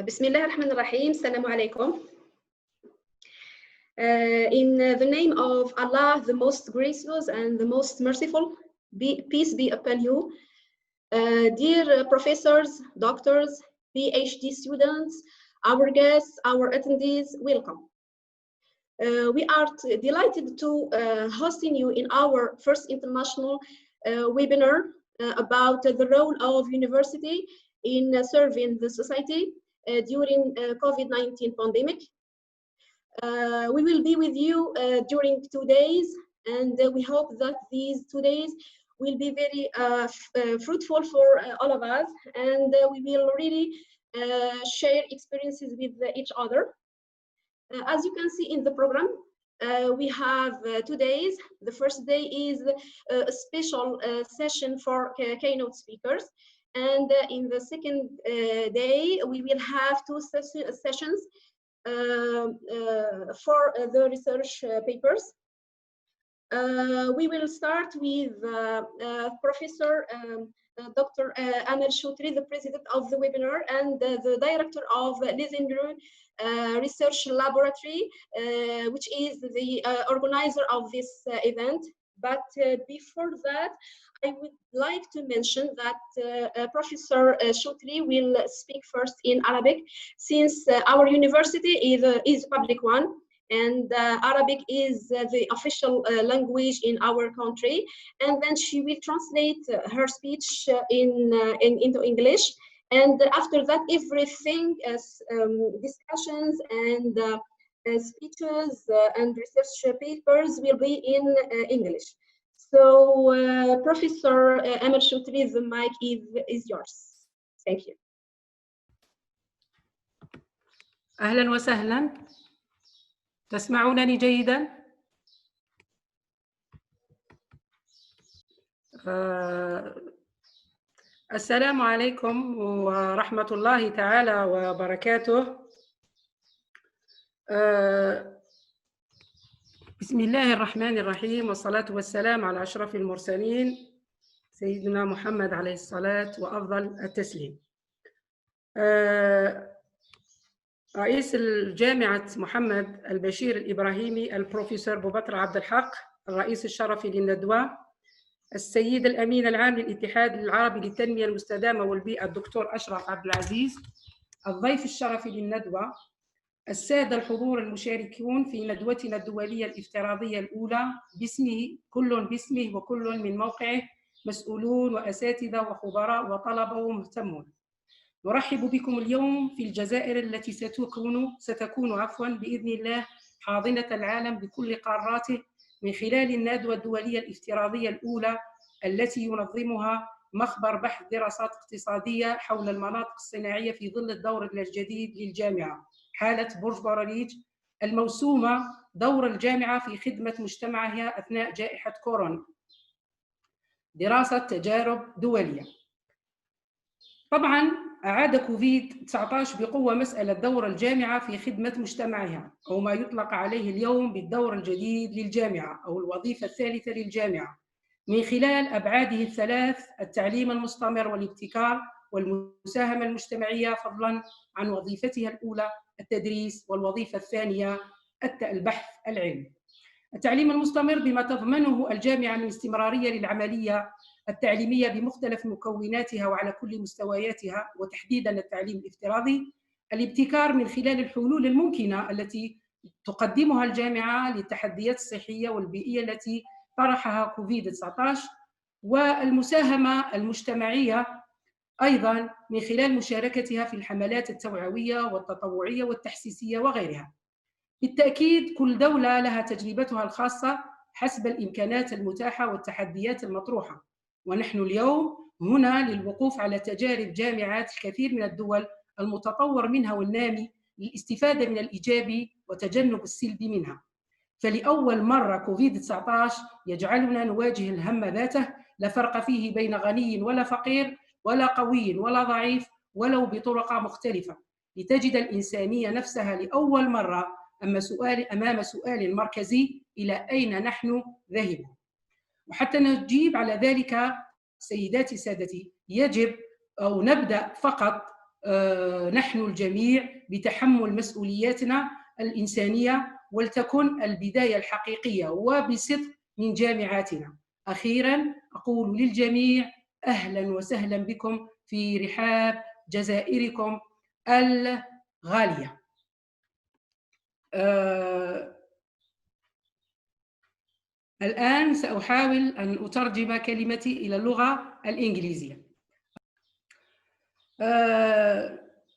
Bismillah ar-Rahman ar-Rahim. Assalamu alaikum. In the name of Allah, the most gracious and the most merciful, peace be upon you. Dear professors, doctors, PhD students, our guests, our attendees, welcome. We are delighted to hosting you in our first international webinar about the role of university in serving the society during COVID-19 pandemic. We will be with you during 2 days, and we hope that these 2 days will be very fruitful for all of us, and we will really share experiences with each other. As you can see in the program, we have 2 days. The first day is a special session for keynote speakers. And in the second day, we will have 2 sessions for the research papers. We will start with Professor Dr. Amal Choutry, the president of the webinar, and the director of LEZINRU Research Laboratory, which is the organizer of this event. But before that, I would like to mention that Professor Choutry will speak first in Arabic, since our university is a public one, and Arabic is the official language in our country. And then she will translate her speech into English, And after that, everything as discussions and speeches and research papers will be in English. So, Professor Amel Choutry, the mic is yours. Thank you. أهلا وسهلا. تسمعونني جيدا؟ السلام عليكم ورحمة الله تعالى وبركاته. بسم الله الرحمن الرحيم، والصلاة والسلام على أشرف المرسلين سيدنا محمد عليه الصلاة وأفضل التسليم. رئيس الجامعة محمد البشير الإبراهيمي البروفيسور بوبتر عبد الحق، الرئيس الشرفي للندوة، السيد الأمين العام للاتحاد العربي للتنمية المستدامة والبيئة الدكتور أشرف عبد العزيز، الضيف الشرفي للندوة، السادة الحضور المشاركون في ندوتنا الدولية الافتراضية الأولى، كل باسمه وكل من موقعه، مسؤولون وأساتذة وخبراء وطلبة ومهتمون. نرحب بكم اليوم في الجزائر التي ستكون بإذن الله حاضنة العالم بكل قاراته من خلال الندوة الدولية الافتراضية الأولى التي ينظمها مخبر بحث دراسات اقتصادية حول المناطق الصناعية في ظل الدور الجديد للجامعة، حالة برج أريريج، الموسومة دور الجامعة في خدمة مجتمعها أثناء جائحة كورونا، دراسة تجارب دولية. طبعاً أعاد كوفيد-19 بقوة مسألة دور الجامعة في خدمة مجتمعها، أو ما يطلق عليه اليوم بالدور الجديد للجامعة أو الوظيفة الثالثة للجامعة، من خلال أبعاده الثلاث: التعليم المستمر والابتكار والمساهمة المجتمعية، فضلاً عن وظيفتها الأولى التدريس، والوظيفة الثانية البحث العلمي. التعليم المستمر بما تضمنه الجامعة من استمرارية للعملية التعليمية بمختلف مكوناتها وعلى كل مستوياتها، وتحديداً التعليم الافتراضي. الابتكار من خلال الحلول الممكنة التي تقدمها الجامعة للتحديات الصحية والبيئية التي طرحها كوفيد-19. والمساهمة المجتمعية أيضاً من خلال مشاركتها في الحملات التوعوية والتطوعية والتحسيسية وغيرها. بالتأكيد كل دولة لها تجربتها الخاصة حسب الإمكانات المتاحة والتحديات المطروحة، ونحن اليوم هنا للوقوف على تجارب جامعات الكثير من الدول المتطور منها والنامي للاستفادة من الإيجابي وتجنب السلبي منها. فلأول مرة كوفيد-19 يجعلنا نواجه الهم ذاته، لا فرق فيه بين غني ولا فقير ولا قوي ولا ضعيف، ولو بطرق مختلفة، لتجد الإنسانية نفسها لأول مرة أمام سؤال مركزي: إلى أين نحن ذاهبون؟ وحتى نجيب على ذلك سيداتي سادتي، يجب أو نبدأ فقط نحن الجميع بتحمل مسؤولياتنا الإنسانية، ولتكن البداية الحقيقية وبصدق من جامعاتنا. أخيراً أقول للجميع أهلاً وسهلاً بكم في رحاب جزائركم الغالية. الآن سأحاول أن أترجم كلمتي إلى اللغة الإنجليزية.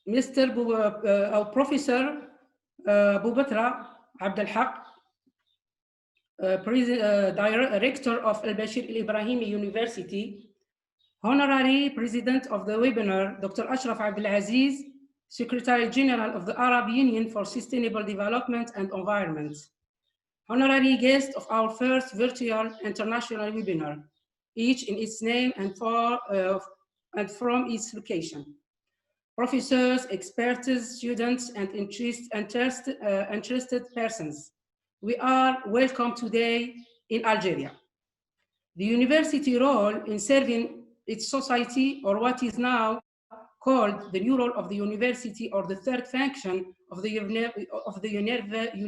مستر أو بروفيسور بوبتر عبد الحق, Director of Al-Bashir Al-Ibrahimi University, Honorary President of the webinar, Dr. Ashraf Abdul Aziz, Secretary General of the Arab Union for Sustainable Development and Environment, honorary guest of our first virtual international webinar, each in its name and from its location. Professors, experts, students, and interested persons, we are welcome today in Algeria. The university role in serving its society, or what is now called the new role of the university, or the third function of the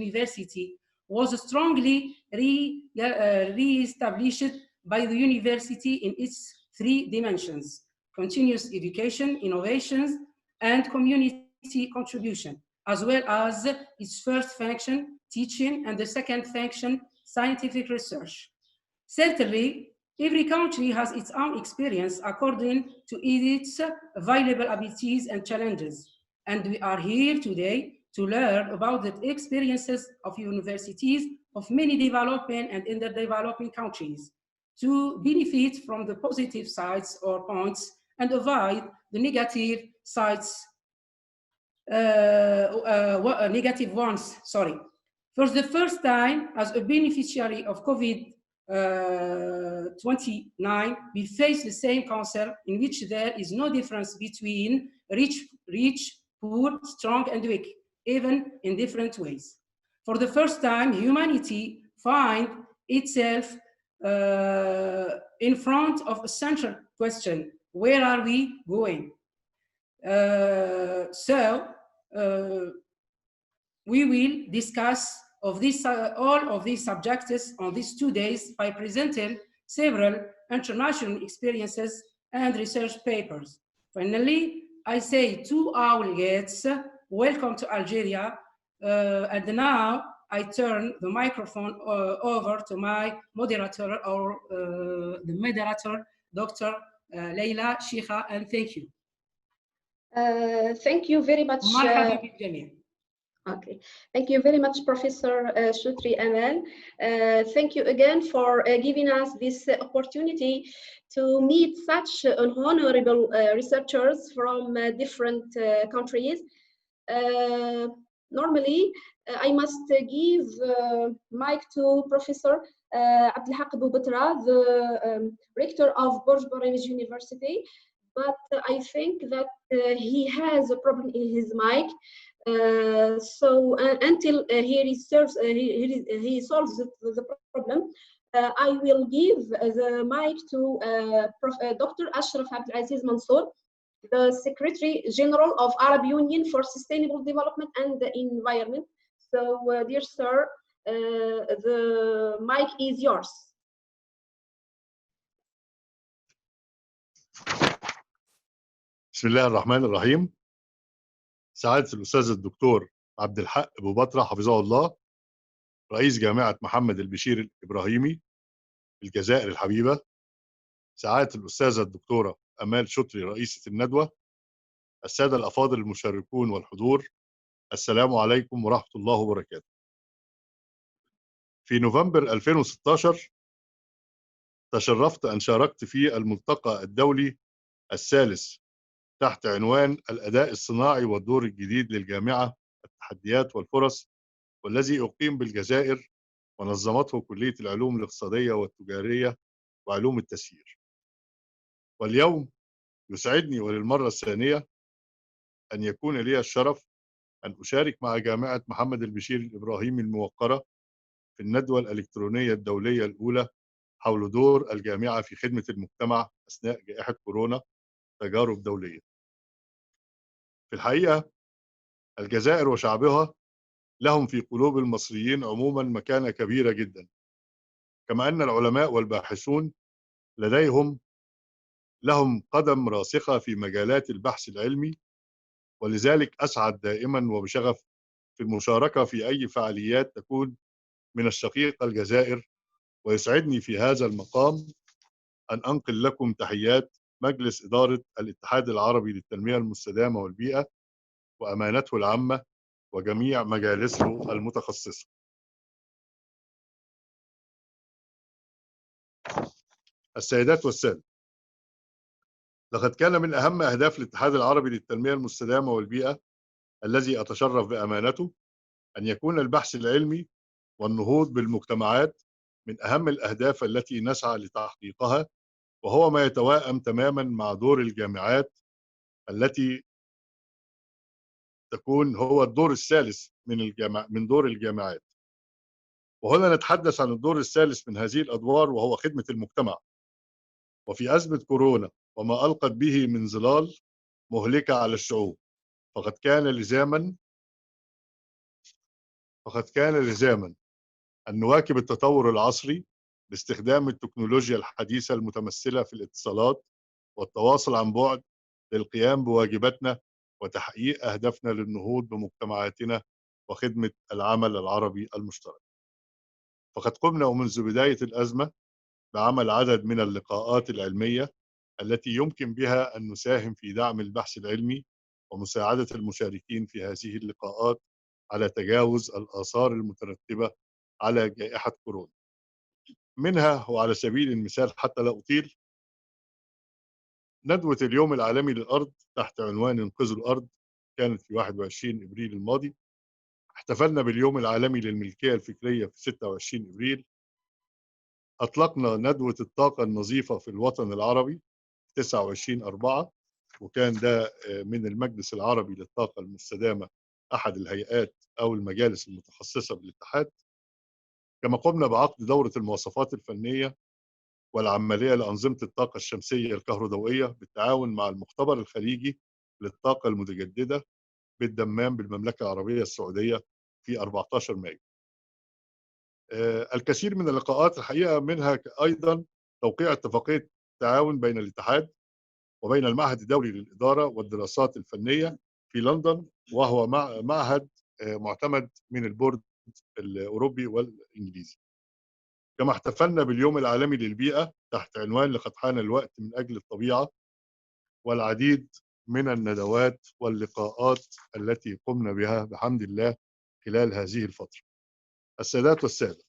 university, was strongly re-established by the university in its three dimensions: continuous education, innovations, and community contribution, as well as its first function, teaching, and the second function, scientific research. Certainly, Every country has its own experience according to its available abilities and challenges. And we are here today to learn about the experiences of universities of many developing and underdeveloping countries, to benefit from the positive sides or points and avoid the negative sides, negative ones, sorry. For the first time, as a beneficiary of COVID-19, we face the same concept in which there is no difference between rich, poor, strong, and weak, even in different ways. For the first time, humanity finds itself in front of a central question: where are we going? We will discuss all of these subjects on these 2 days by presenting several international experiences and research papers. Finally, I say to our guests, welcome to Algeria. And now I turn the microphone over to my moderator, Dr. Leila Sheikha, and thank you. Thank you very much. Okay, thank you very much, Professor Choudry Amal. Thank you again for giving us this opportunity to meet such honorable researchers from different countries. Normally, I must give mic to Professor Abdelhak Boubetra, the rector of Bordj University, but I think that he has a problem in his mic. So until he solves the problem, I will give the mic to Dr. Ashraf Abdelaziz Mansour, the Secretary General of Arab Union for Sustainable Development and the Environment. So, dear sir, the mic is yours. بسم الله الرحمن الرحيم. سعادة الأستاذ الدكتور عبد الحق بوبترة حفظه الله، رئيس جامعة محمد البشير الإبراهيمي الجزائر الحبيبة، سعادة الأستاذة الدكتورة أمال شطري رئيسة الندوة، السادة الأفاضل المشاركون والحضور، السلام عليكم ورحمة الله وبركاته. في نوفمبر 2016 تشرفت أن شاركت في الملتقى الدولي الثالث تحت عنوان الأداء الصناعي والدور الجديد للجامعة، التحديات والفرص، والذي أقيم بالجزائر ونظمته كلية العلوم الاقتصادية والتجارية وعلوم التسيير. واليوم يسعدني وللمرة الثانية أن يكون لي الشرف أن أشارك مع جامعة محمد البشير الإبراهيمي الموقرة في الندوة الإلكترونية الدولية الأولى حول دور الجامعة في خدمة المجتمع أثناء جائحة كورونا، تجارب دولية. في الحقيقة الجزائر وشعبها لهم في قلوب المصريين عموما مكانة كبيرة جدا، كما أن العلماء والباحثون لهم قدم راسخة في مجالات البحث العلمي، ولذلك أسعد دائما وبشغف في المشاركة في أي فعاليات تكون من الشقيقة الجزائر. ويسعدني في هذا المقام أن أنقل لكم تحيات مجلس إدارة الاتحاد العربي للتنمية المستدامة والبيئة وأمانته العامة وجميع مجالسه المتخصصة. السيدات والسادة، لقد كان من أهم أهداف الاتحاد العربي للتنمية المستدامة والبيئة الذي أتشرف بأمانته أن يكون البحث العلمي والنهوض بالمجتمعات من أهم الأهداف التي نسعى لتحقيقها، وهو ما يتوائم تماما مع دور الجامعات التي تكون هو الدور الثالث من دور الجامعات. وهنا نتحدث عن الدور الثالث من هذه الأدوار، وهو خدمة المجتمع. وفي أزمة كورونا وما ألقت به من ظلال مهلكة على الشعوب، فقد كان لزاما أن نواكب التطور العصري باستخدام التكنولوجيا الحديثة المتمثلة في الاتصالات والتواصل عن بعد للقيام بواجباتنا وتحقيق أهدافنا للنهوض بمجتمعاتنا وخدمة العمل العربي المشترك. فقد قمنا ومنذ بداية الأزمة بعمل عدد من اللقاءات العلمية التي يمكن بها أن نساهم في دعم البحث العلمي ومساعدة المشاركين في هذه اللقاءات على تجاوز الآثار المترتبة على جائحة كورونا. منها وعلى سبيل المثال حتى لا أطيل، ندوة اليوم العالمي للأرض تحت عنوان إنقاذ الأرض كانت في 21 إبريل الماضي. احتفلنا باليوم العالمي للملكية الفكرية في 26 إبريل. أطلقنا ندوة الطاقة النظيفة في الوطن العربي 29/4، وكان ده من المجلس العربي للطاقة المستدامة، أحد الهيئات أو المجالس المتخصصة بالاتحاد. كما قمنا بعقد دورة المواصفات الفنية والعملية لأنظمة الطاقة الشمسية الكهروضوئية بالتعاون مع المختبر الخليجي للطاقة المتجددة بالدمام بالمملكة العربية السعودية في 14 مايو. الكثير من اللقاءات الحقيقة، منها أيضا توقيع اتفاقية تعاون بين الاتحاد وبين المعهد الدولي للإدارة والدراسات الفنية في لندن، وهو معهد معتمد من البورد الأوروبي والإنجليزي. كما احتفلنا باليوم العالمي للبيئة تحت عنوان لقد حان الوقت من أجل الطبيعة، والعديد من الندوات واللقاءات التي قمنا بها بحمد الله خلال هذه الفترة. السادات والسادة،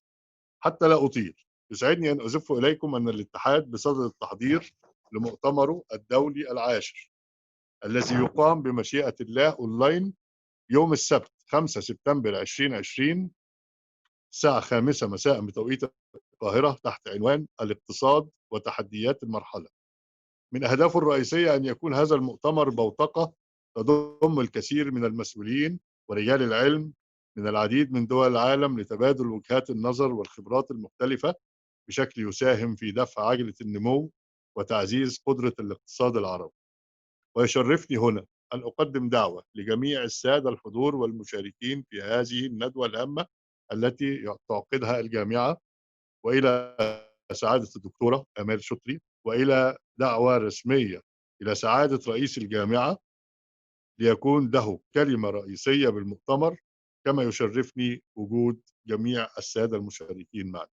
حتى لا أطيل، يسعدني أن أزف إليكم أن الاتحاد بصدد التحضير لمؤتمره الدولي العاشر الذي يقام بمشيئة الله أونلاين يوم السبت 5 سبتمبر 2020 الساعة 5 مساء بتوقيت القاهرة تحت عنوان الاقتصاد وتحديات المرحلة. من أهدافه الرئيسية أن يكون هذا المؤتمر بوتقة تضم الكثير من المسؤولين ورجال العلم من العديد من دول العالم لتبادل وجهات النظر والخبرات المختلفة بشكل يساهم في دفع عجلة النمو وتعزيز قدرة الاقتصاد العربي. ويشرفني هنا أن أقدم دعوة لجميع السادة الحضور والمشاركين في هذه الندوة الهامة التي تعقدها الجامعة، وإلى سعادة الدكتورة آمال شكري، وإلى دعوة رسمية إلى سعادة رئيس الجامعة ليكون له كلمة رئيسية بالمؤتمر. كما يشرفني وجود جميع السادة المشاركين معنا.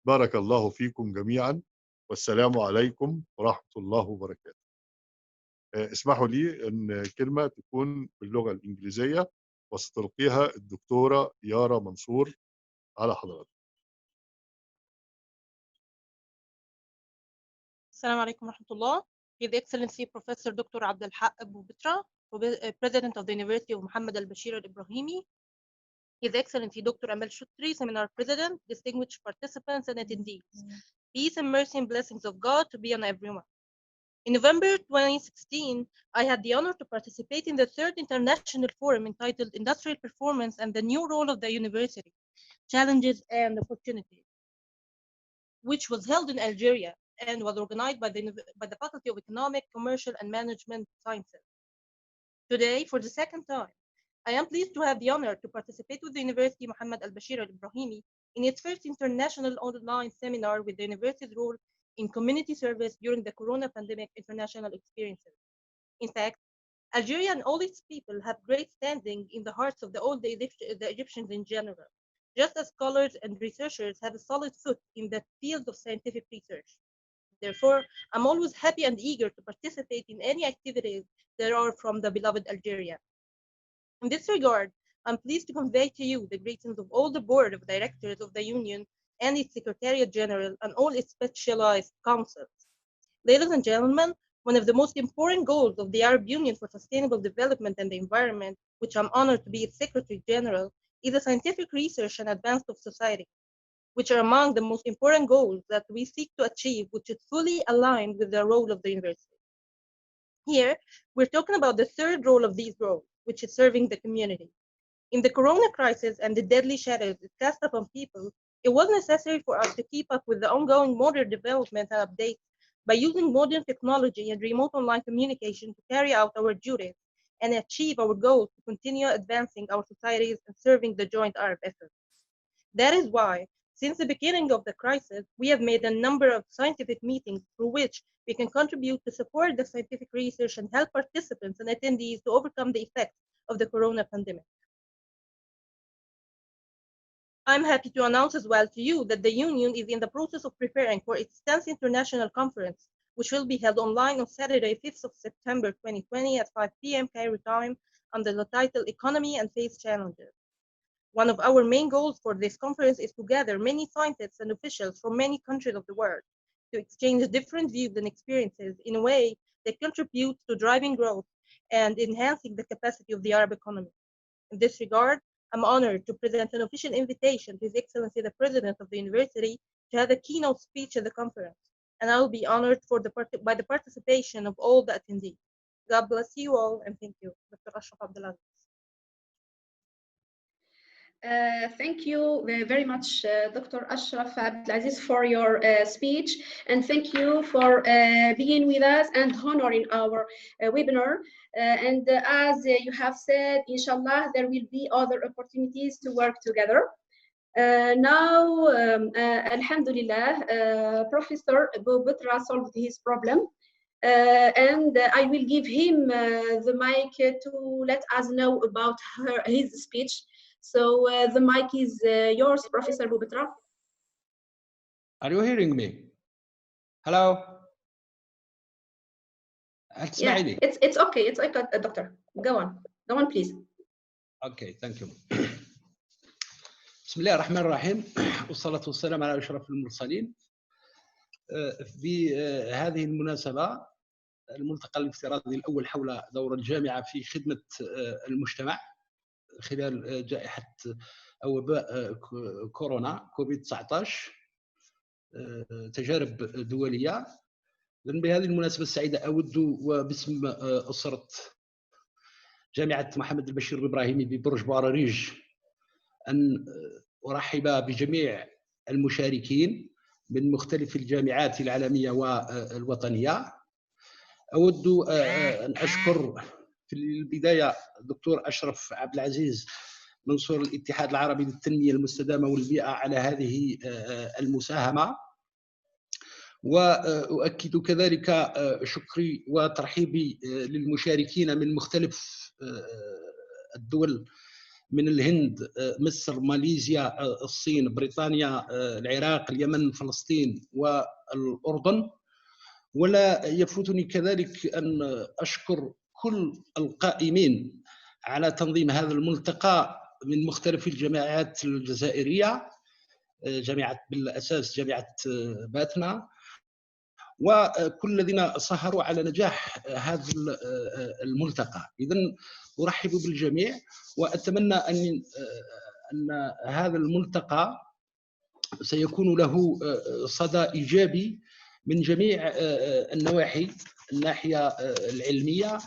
بارك الله فيكم جميعا، والسلام عليكم ورحمة الله وبركاته. اسمحوا لي أن كلمة تكون باللغة الإنجليزية وستلقيها الدكتورة يارا منصور على حضرتك. السلام عليكم ورحمة الله. His Excellency Professor Dr. Abdelhaq Abu Bitra, President of the University of Muhammad al-Bashir al-Ibrahimi. His Excellency Dr. Amal Shukri, Seminar President, distinguished participants and attendees. Peace and mercy and blessings of God to be on everyone. In November 2016, I had the honor to participate in the third international forum entitled Industrial Performance and the New Role of the University, Challenges and Opportunities, which was held in Algeria and was organized by the Faculty of Economic, Commercial, and Management Sciences. Today, for the second time, I am pleased to have the honor to participate with the University Muhammad al-Bashir al-Ibrahimi in its first international online seminar with the university's role in community service during the Corona pandemic international experiences. In fact, Algeria and all its people have great standing in the hearts of the Egyptians in general, just as scholars and researchers have a solid foot in the field of scientific research. Therefore, I'm always happy and eager to participate in any activities that are from the beloved Algeria. In this regard, I'm pleased to convey to you the greetings of all the board of directors of the Union and its Secretariat General and all its specialized councils. Ladies and gentlemen, one of the most important goals of the Arab Union for Sustainable Development and the Environment, which I'm honored to be its Secretary General, is the scientific research and advance of society, which are among the most important goals that we seek to achieve, which is fully aligned with the role of the university. Here, we're talking about the third role of these roles, which is serving the community. In the Corona crisis and the deadly shadows it cast upon people, it was necessary for us to keep up with the ongoing modern development and updates by using modern technology and remote online communication to carry out our duties and achieve our goals to continue advancing our societies and serving the joint Arab effort. That is why, since the beginning of the crisis, we have made a number of scientific meetings through which we can contribute to support the scientific research and help participants and attendees to overcome the effects of the Corona pandemic. I'm happy to announce as well to you that the Union is in the process of preparing for its 10th International Conference, which will be held online on Saturday, 5th of September 2020 at 5 p.m. Cairo time under the title Economy and Face Challenges. One of our main goals for this conference is to gather many scientists and officials from many countries of the world to exchange different views and experiences in a way that contributes to driving growth and enhancing the capacity of the Arab economy. In this regard, I'm honored to present an official invitation to His Excellency the President of the University to have a keynote speech at the conference, and I will be honored by the participation of all the attendees. God bless you all, and thank you, Dr. Ashraf Abdelaziz. Thank you very much, Dr. Ashraf Abdelaziz, for your speech, and thank you for being with us and honoring our webinar. And as you have said, inshallah, there will be other opportunities to work together. Now, Alhamdulillah, Professor Bordj solved his problem. And I will give him the mic to let us know about his speech. So the mic is yours, Professor Bordj. Are you hearing me? Hello? Yeah, it's okay. It's okay, Doctor. Go on, please. Okay, thank you. بسم الله الرحمن الرحيم والصلاة والسلام على أشرف المرسلين. في هذه المناسبة الملتقى الافتراضي الأول حول دور الجامعة في خدمة المجتمع خلال جائحة أو وباء كورونا كوفيد-19 تجارب دولية. بهذه المناسبة السعيدة أود وباسم أسرة جامعة محمد البشير الإبراهيمي ببرج بوعريريج أن أرحب بجميع المشاركين من مختلف الجامعات العالمية والوطنية. أود أن أشكر في البداية الدكتور أشرف عبدالعزيز منصور الاتحاد العربي للتنمية المستدامة والبيئة على هذه المساهمة، وأؤكد كذلك شكري وترحيبي للمشاركين من مختلف الدول من الهند، مصر، ماليزيا، الصين، بريطانيا، العراق، اليمن، فلسطين والأردن. ولا يفوتني كذلك أن أشكر كل القائمين على تنظيم هذا الملتقى من مختلف الجامعات الجزائرية، جامعة بالأساس جامعة باتنا، وكل الذين سهروا على نجاح هذا الملتقى. إذن أرحب بالجميع وأتمنى أن هذا الملتقى سيكون له صدى إيجابي من جميع النواحي، الناحية العلمية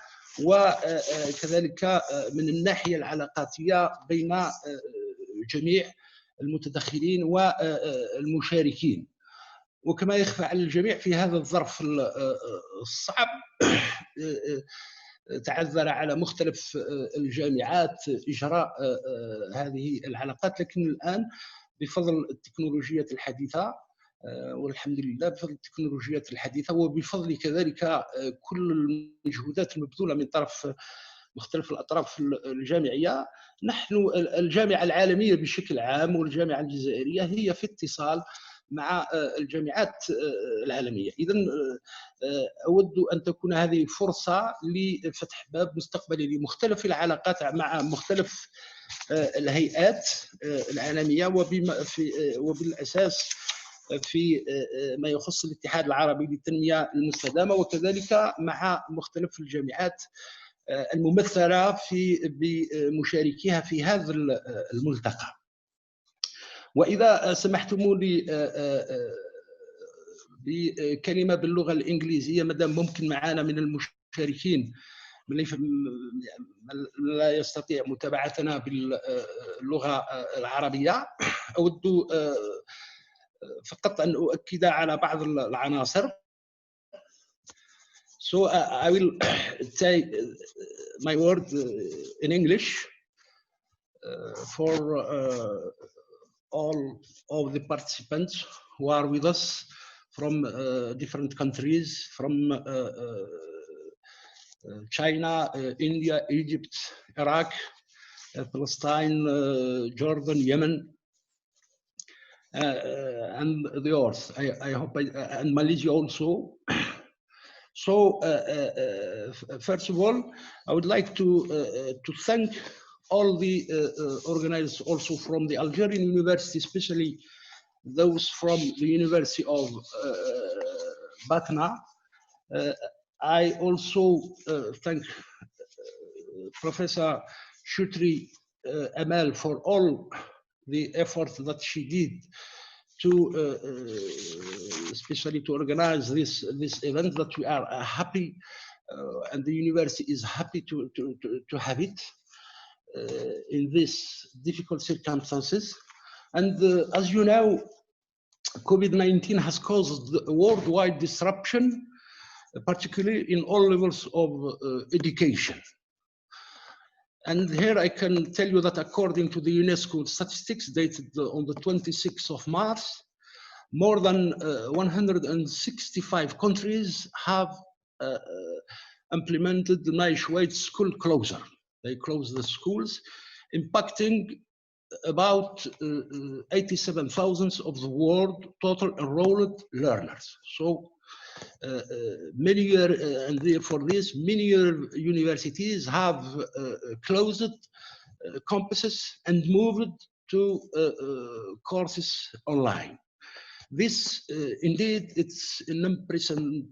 وكذلك من الناحية العلاقاتية بين جميع المتدخلين والمشاركين. وكما يخفى على الجميع في هذا الظرف الصعب تعذر على مختلف الجامعات إجراء هذه العلاقات، لكن الآن بفضل التكنولوجيات الحديثة والحمد لله بفضل التكنولوجيات الحديثة وبفضل كذلك كل المجهودات المبذولة من طرف مختلف الأطراف الجامعية، نحن الجامعة العالمية بشكل عام والجامعة الجزائرية هي في اتصال مع الجامعات العالمية. إذن أود أن تكون هذه فرصة لفتح باب مستقبلي لمختلف العلاقات مع مختلف الهيئات العالمية وبالأساس في ما يخص الاتحاد العربي للتنمية المستدامة، وكذلك مع مختلف الجامعات الممثلة بمشاركيها في هذا الملتقى. وإذا سمحتم لي بكلمة باللغة الإنجليزية مادام ممكن معنا من المشاركين من لا يستطيع متابعتنا باللغة العربية، أود فقط أن أؤكد على بعض العناصر. So I will say my word in English for all of the participants who are with us from different countries, from China, India, Egypt, Iraq, Palestine, Jordan, Yemen, and the earth. I hope, and Malaysia also. So first of all, I would like to thank all the organizers also from the Algerian University, especially those from the University of Batna. I also thank Professor Shutri Amal for all the effort that she did to especially to organize this event, that we are happy and the university is happy to have it in these difficult circumstances. And as you know, COVID-19 has caused a worldwide disruption, particularly in all levels of education. And here I can tell you that according to the UNESCO statistics dated on the 26th of March, more than 165 countries have implemented the nationwide school closure. They closed the schools, impacting about 87,000 of the world total enrolled learners. So many and therefore this many universities have closed campuses and moved to courses online. This indeed, it's an unprecedented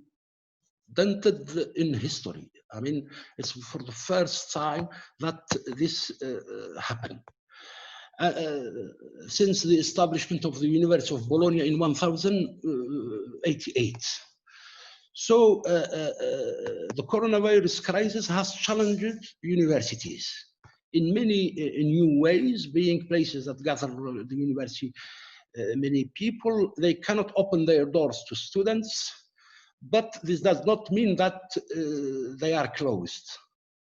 in history. I mean, it's for the first time that this happened. Since the establishment of the University of Bologna in 1088. So the coronavirus crisis has challenged universities in many new ways, being places that gather the university many people. They cannot open their doors to students, but this does not mean that they are closed.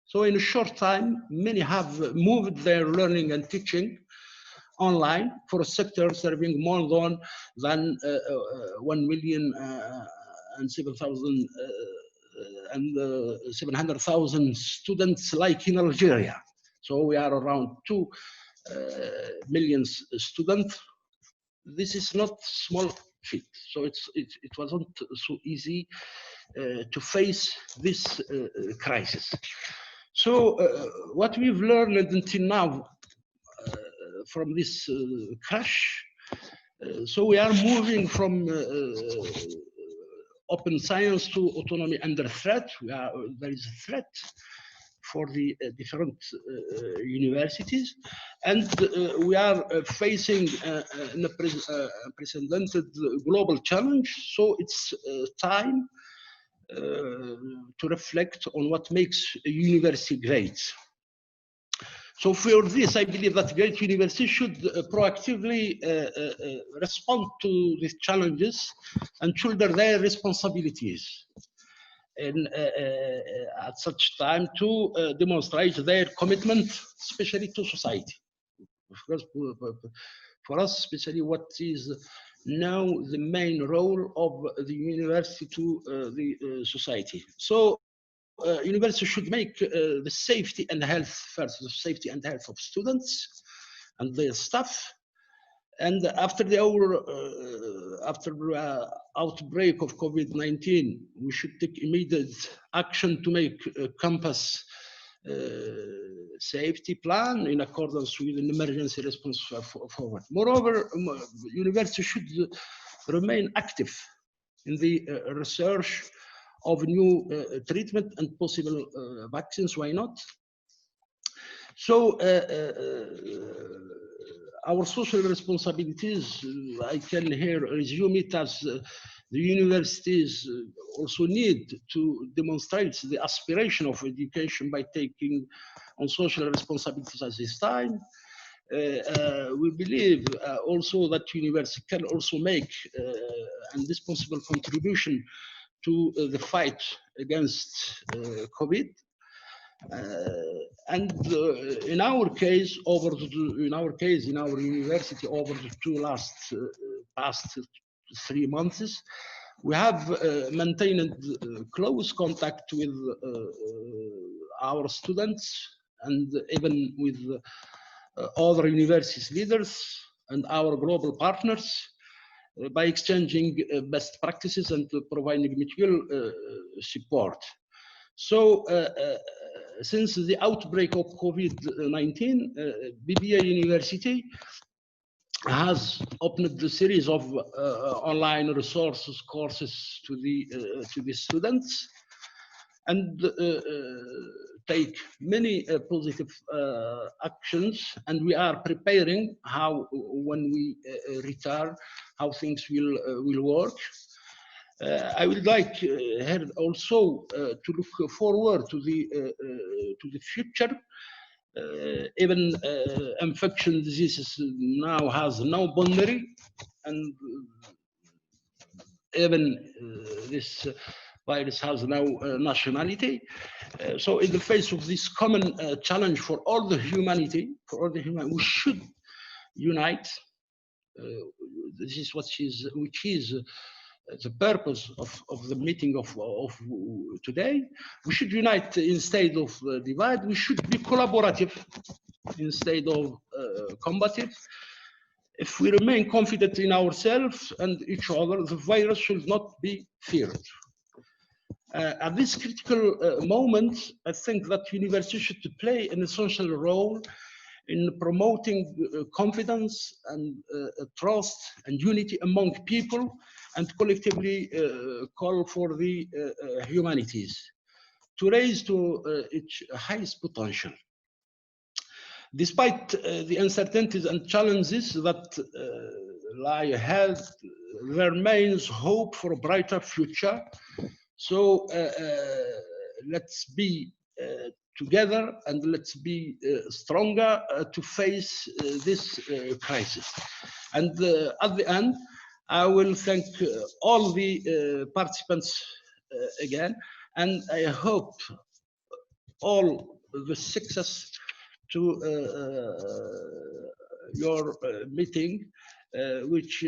So in a short time, many have moved their learning and teaching online for a sector serving more than 1,700,000 students, like in Algeria. So we are around 2 million students. This is not small feat. So it wasn't so easy to face this crisis. So what we've learned until now from this crash, so we are moving from open science to autonomy under threat. There is a threat for the different universities, and we are facing an unprecedented global challenge. So it's time to reflect on what makes a university great. So for this, I believe that great universities should proactively respond to these challenges and shoulder their responsibilities, and at such time to demonstrate their commitment, especially to society. Of course, for us, especially what is now the main role of the university to the society. So university should make the safety and health first, the safety and health of students and their staff. And after the outbreak of COVID-19, we should take immediate action to make a campus safety plan in accordance with an emergency response forward. Moreover, university should remain active in the research of new treatment and possible vaccines. Why not? So our social responsibilities, I can here resume it as the universities also need to demonstrate the aspiration of education by taking on social responsibilities at this time. We believe also that university can also make an indispensable contribution to the fight against COVID. And in our case, in our university, over the past 3 months, we have maintained close contact with our students and even with other universities leaders. and our global partners by exchanging best practices and providing mutual support. So since the outbreak of COVID-19, BBA University has opened a series of online resources courses to the students, and take many positive actions, and we are preparing how, when we return, how things will work. I would like here also to look forward to the future. Even infection diseases now has no boundary, and even this virus has no nationality. So in the face of this common challenge for all the humanity, we should unite. This is which is the purpose of the meeting of today. We should unite instead of divide. We should be collaborative instead of combative. If we remain confident in ourselves and each other, the virus should not be feared. At this critical moment, I think that university should play an essential role in promoting confidence and trust and unity among people, and collectively call for the humanities to raise to its highest potential. Despite the uncertainties and challenges that lie ahead, there remains hope for a brighter future. So let's be together, and let's be stronger to face this crisis. And at the end, I will thank all the participants again, and I hope all the success to your meeting, which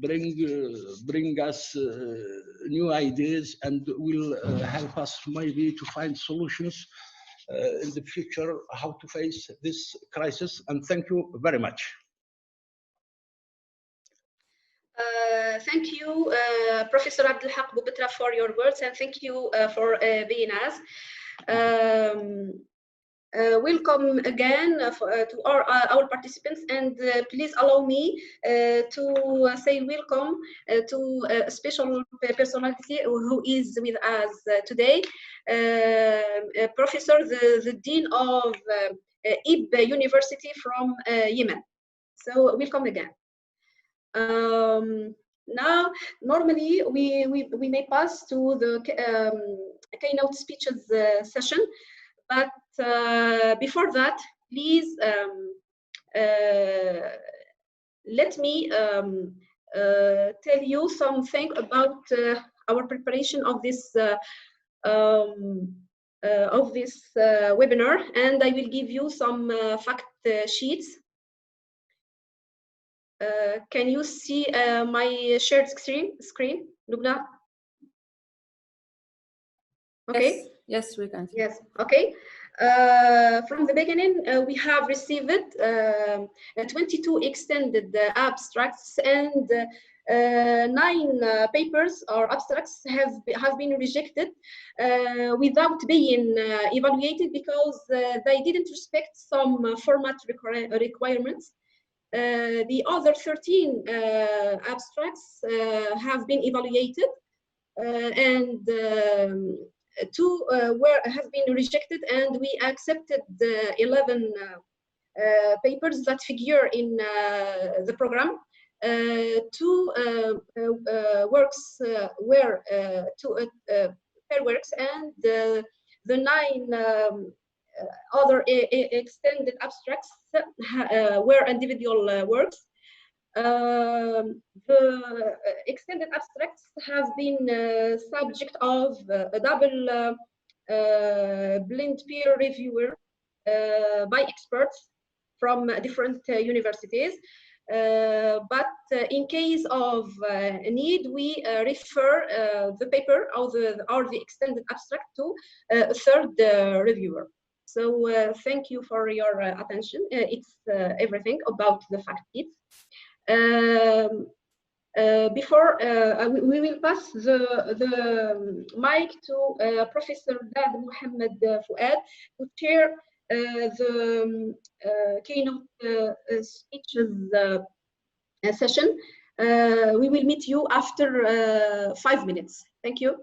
bring us new ideas and will help us maybe to find solutions in the future how to face this crisis. And thank you very much. Thank you, Professor Abdelhak Boubetra, for your words, and thank you for being us. Welcome again to our participants, and please allow me to say welcome to a special personality who is with us today, Professor, the Dean of IB University from Yemen. So welcome again. Now, normally we may pass to the keynote speeches session, but before that, please let me tell you something about our preparation of this webinar, and I will give you some fact sheets. Can you see my shared screen, Lubna? Okay. Yes, we can see. Yes. Okay. From the beginning, we have received 22 extended abstracts, and 9 papers or abstracts have been rejected without being evaluated because they didn't respect some format requirements. The other 13 abstracts have been evaluated, and 2 have been rejected, and we accepted the 11 papers that figure in the program. 2 works were pair works, and the 9 other extended abstracts were individual works. The extended abstracts have been subject of a double blind peer reviewer by experts from different universities. But in case of need, we refer the paper or the extended abstract to a third reviewer. So thank you for your attention. It's everything about the fact sheets. Before we will pass the mic to Professor Dad Mohammed Fouad to share the keynote speeches session. We will meet you after 5 minutes. Thank you.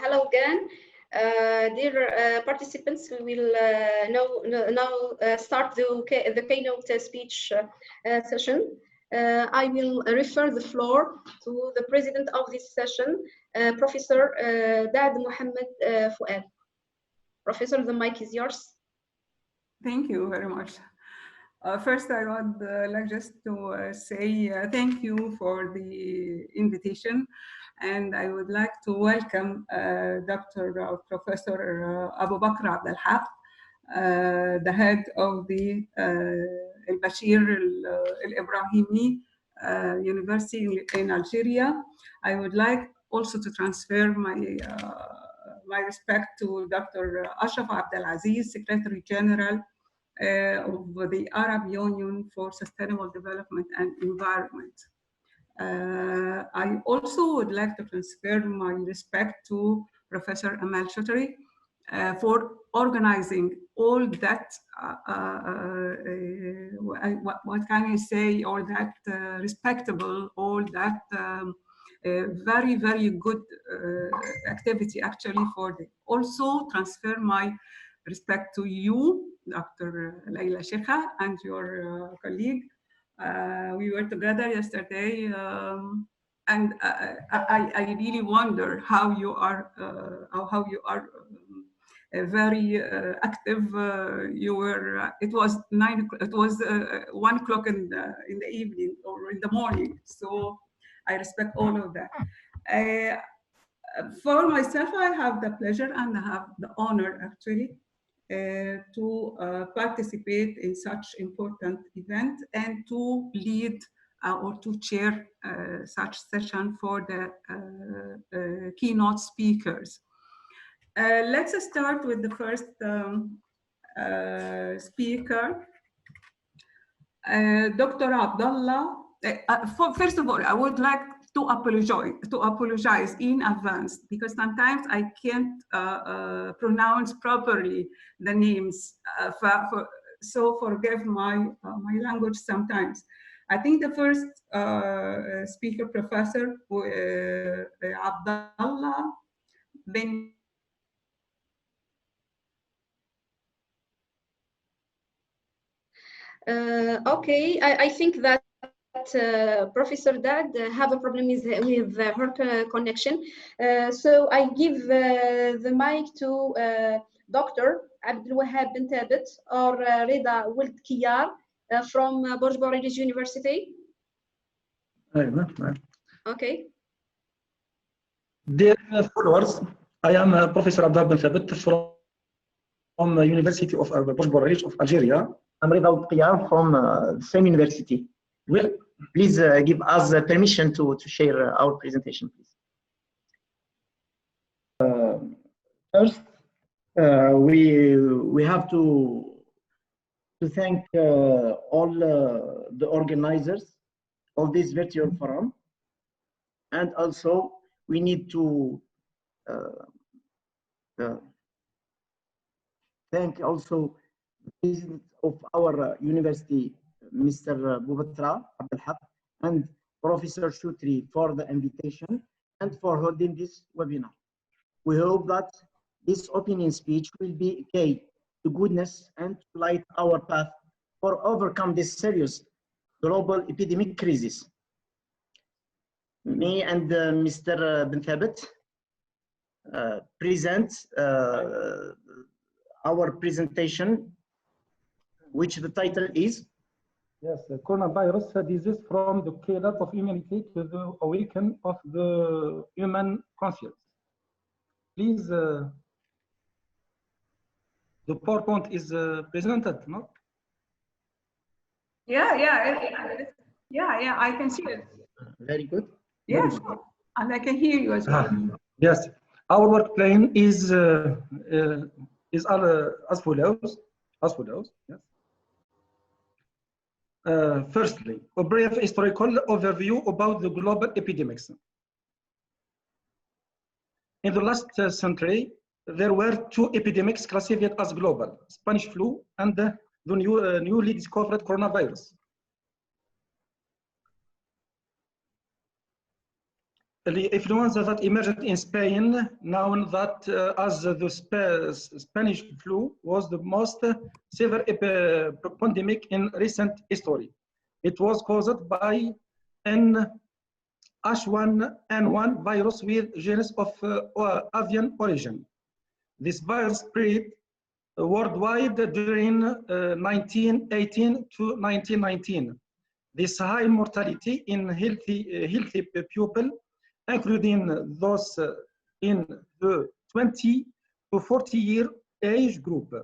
Hello again. Dear participants, we will now start the keynote speech session. I will refer the floor to the president of this session, Professor Dad Mohammed Fouad. Professor, the mic is yours. Thank you very much. First, I would like just to say thank you for the invitation, and I would like to welcome Professor Abu Bakr Abdel Haq, the head of the Al-Bashir Al-Ibrahimi University in Algeria. I would like also to transfer my respect to Dr. Ashraf Abdelaziz, Secretary General of the Arab Union for Sustainable Development and Environment. I also would like to transfer my respect to Professor Amal Choudhury for organizing all that, what can I say, all that respectable, all that very, very good activity actually for the. Also transfer my respect to you, Dr. Laila Sheikha, and your colleague. We were together yesterday, and I really wonder how you are very active. You were. It was 9. It was 1 o'clock in the evening or in the morning. So I respect all of that. For myself, I have the pleasure and I have the honor actually to participate in such important event and to lead or to chair such session for the keynote speakers. Let's start with the first speaker, Dr. Abdullah. First of all, I would like to apologize in advance because sometimes I can't pronounce properly the names. So forgive my language sometimes. I think the first speaker, Professor Abdullah bin. Okay, I think that Professor Dad have a problem with her connection. So I give the mic to Dr. Abdelwahab bin Thabit or Reda Wild Kiyar from Bordj University. Okay. Dear followers, I am Professor Abdelwahab bin Thabit from the University of Bordj of Algeria. I'm Reda Wild Kiyar from the same university. Well, please give us permission to share our presentation, please. First, we have to thank all the organizers of this virtual forum, and also we need to thank also the president of our university, Mr. Boubatrah Abdelhaq, and Professor Choudhury for the invitation and for holding this webinar. We hope that this opening speech will be a key to goodness and to light our path for overcome this serious global epidemic crisis. Me and Mr. bin Thabit present our presentation, which the title is coronavirus disease from the killer of humanity to the awakening of the human conscience. Please, the PowerPoint is presented, no? Yeah, I can see it. Very good. Yes, and I can hear you as well. Yes, our work plan is as follows. Yes. Firstly, a brief historical overview about the global epidemics. In the last century, there were two epidemics classified as global: Spanish flu and the newly discovered coronavirus. The influenza that emerged in Spain, known that as the Spanish flu, was the most severe pandemic in recent history. It was caused by an H1N1 virus with genus of avian origin. This virus spread worldwide during 1918 to 1919. This high mortality in healthy people, including those in the 20 to 40-year age group,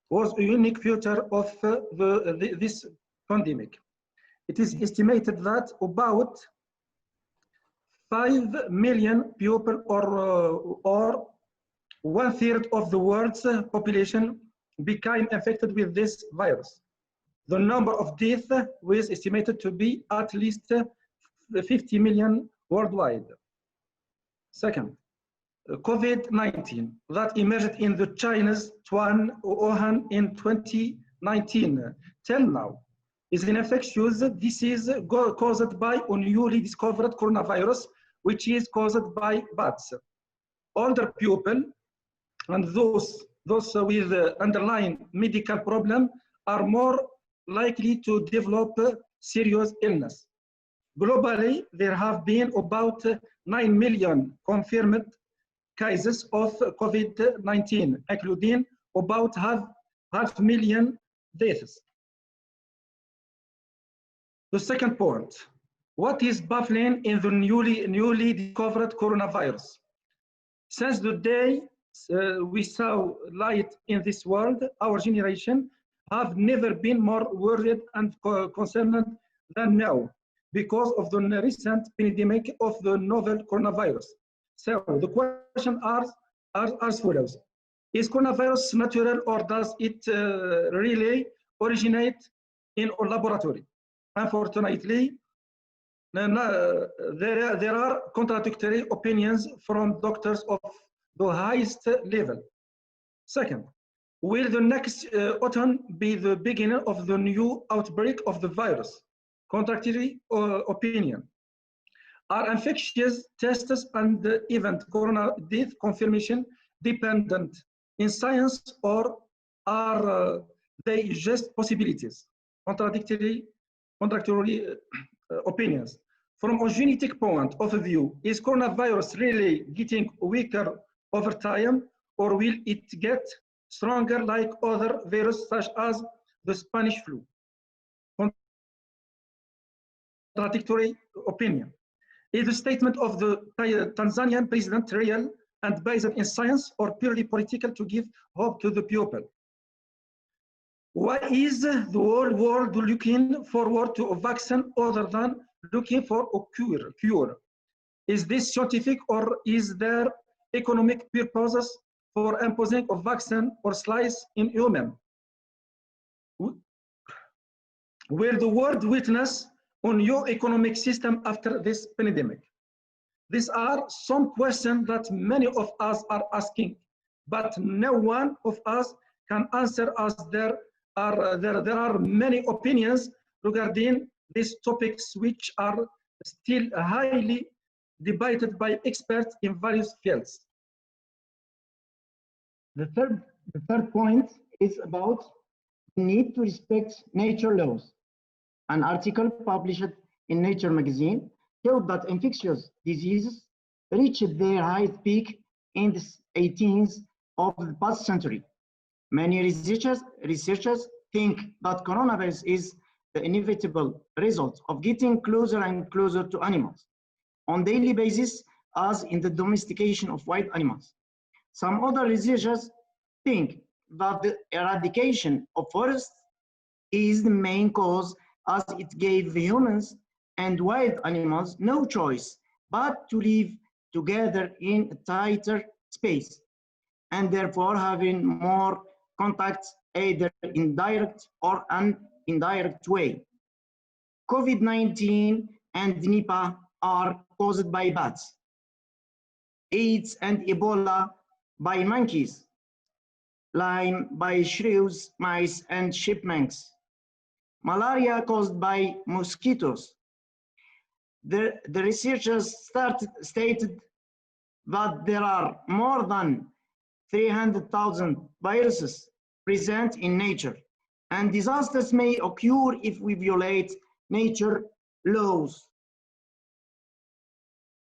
was a unique feature of this pandemic. It is estimated that about 5 million people, or 1/3 of the world's population, became infected with this virus. The number of deaths was estimated to be at least 50 million worldwide. Second, COVID-19 that emerged in the China's Wuhan in 2019 till now is an infectious disease caused by a newly discovered coronavirus, which is caused by bats. Older people and those with underlying medical problem are more likely to develop serious illness. Globally, there have been about 9 million confirmed cases of COVID-19, including about half million deaths. The second point, what is baffling in the newly discovered coronavirus? Since the day we saw light in this world, our generation have never been more worried and concerned than now because of the recent pandemic of the novel coronavirus. So the question are as follows. Is coronavirus natural or does it really originate in a laboratory? Unfortunately, there are contradictory opinions from doctors of the highest level. Second, will the next autumn be the beginning of the new outbreak of the virus? Contradictory opinion. Are infectious tests and event corona death confirmation dependent in science or are they just possibilities? Contradictory opinions. From a genetic point of view, is coronavirus really getting weaker over time or will it get stronger like other viruses such as the Spanish flu? Contradictory opinion. Is the statement of the Tanzanian president real and based in science or purely political to give hope to the people? Why is the whole world looking forward to a vaccine other than looking for a cure? Is this scientific or is there economic purposes for imposing a vaccine or slice in human? Will the world witness a new economic system after this pandemic? These are some questions that many of us are asking, but no one of us can answer as there are many opinions regarding these topics which are still highly debated by experts in various fields. The third point is about the need to respect nature laws. An article published in Nature magazine showed that infectious diseases reached their highest peak in the 18th of the past century. Many researchers think that coronavirus is the inevitable result of getting closer and closer to animals on a daily basis, as in the domestication of wild animals. Some other researchers think that the eradication of forests is the main cause, as it gave humans and wild animals no choice but to live together in a tighter space, and therefore having more contacts either in direct or an indirect way. COVID-19 and Nipah are caused by bats, AIDS and Ebola by monkeys, Lyme by shrews, mice, and chipmunks, malaria caused by mosquitoes. The researchers stated that there are more than 300,000 viruses present in nature, and disasters may occur if we violate nature laws.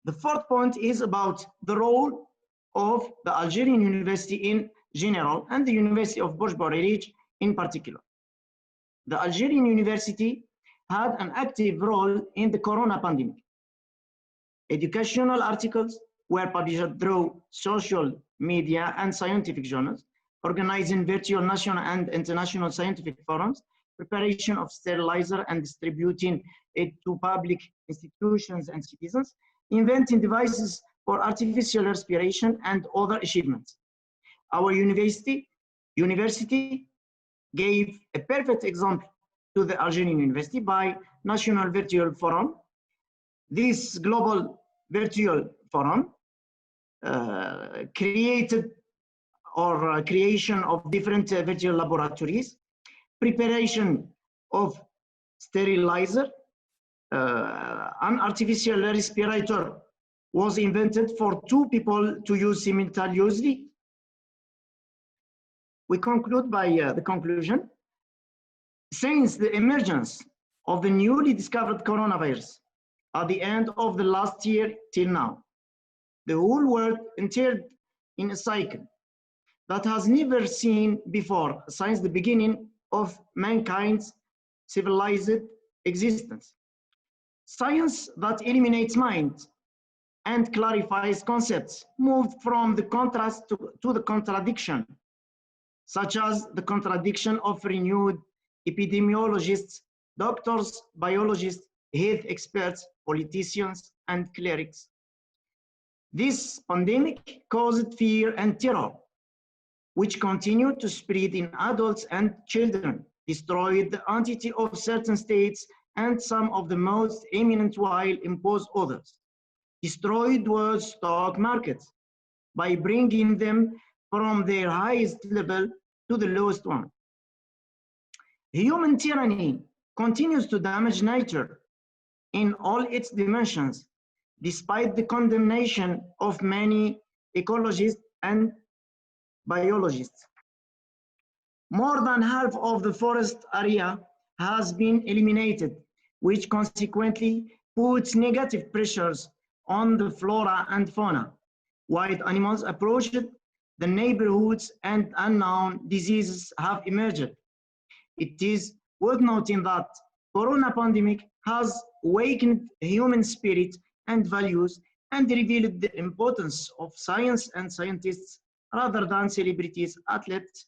The fourth point is about the role of the Algerian University in general and the University of Bordj in particular. The Algerian University had an active role in the corona pandemic. Educational articles were published through social media and scientific journals, organizing virtual national and international scientific forums, preparation of sterilizer and distributing it to public institutions and citizens, inventing devices for artificial respiration and other achievements. Our university gave a perfect example to the Algerian University by National Virtual Forum, This global virtual forum creation of different virtual laboratories, preparation of sterilizer, an artificial respirator was invented for 2 people to use simultaneously. We conclude by the conclusion. Since the emergence of the newly discovered coronavirus at the end of the last year till now, the whole world entered in a cycle that has never seen before since the beginning of mankind's civilized existence. Science that eliminates mind and clarifies concepts moved from the contrast to the contradiction, such as the contradiction of renewed epidemiologists, doctors, biologists, health experts, politicians, and clerics. This pandemic caused fear and terror, which continued to spread in adults and children, destroyed the entity of certain states and some of the most eminent while imposed others, destroyed world stock markets by bringing them from their highest level to the lowest one. Human tyranny continues to damage nature in all its dimensions, despite the condemnation of many ecologists and biologists. More than half of the forest area has been eliminated, which consequently puts negative pressures on the flora and fauna. Wild animals approached the neighborhoods and unknown diseases have emerged. It is worth noting that corona pandemic has awakened human spirit and values and revealed the importance of science and scientists rather than celebrities, athletes,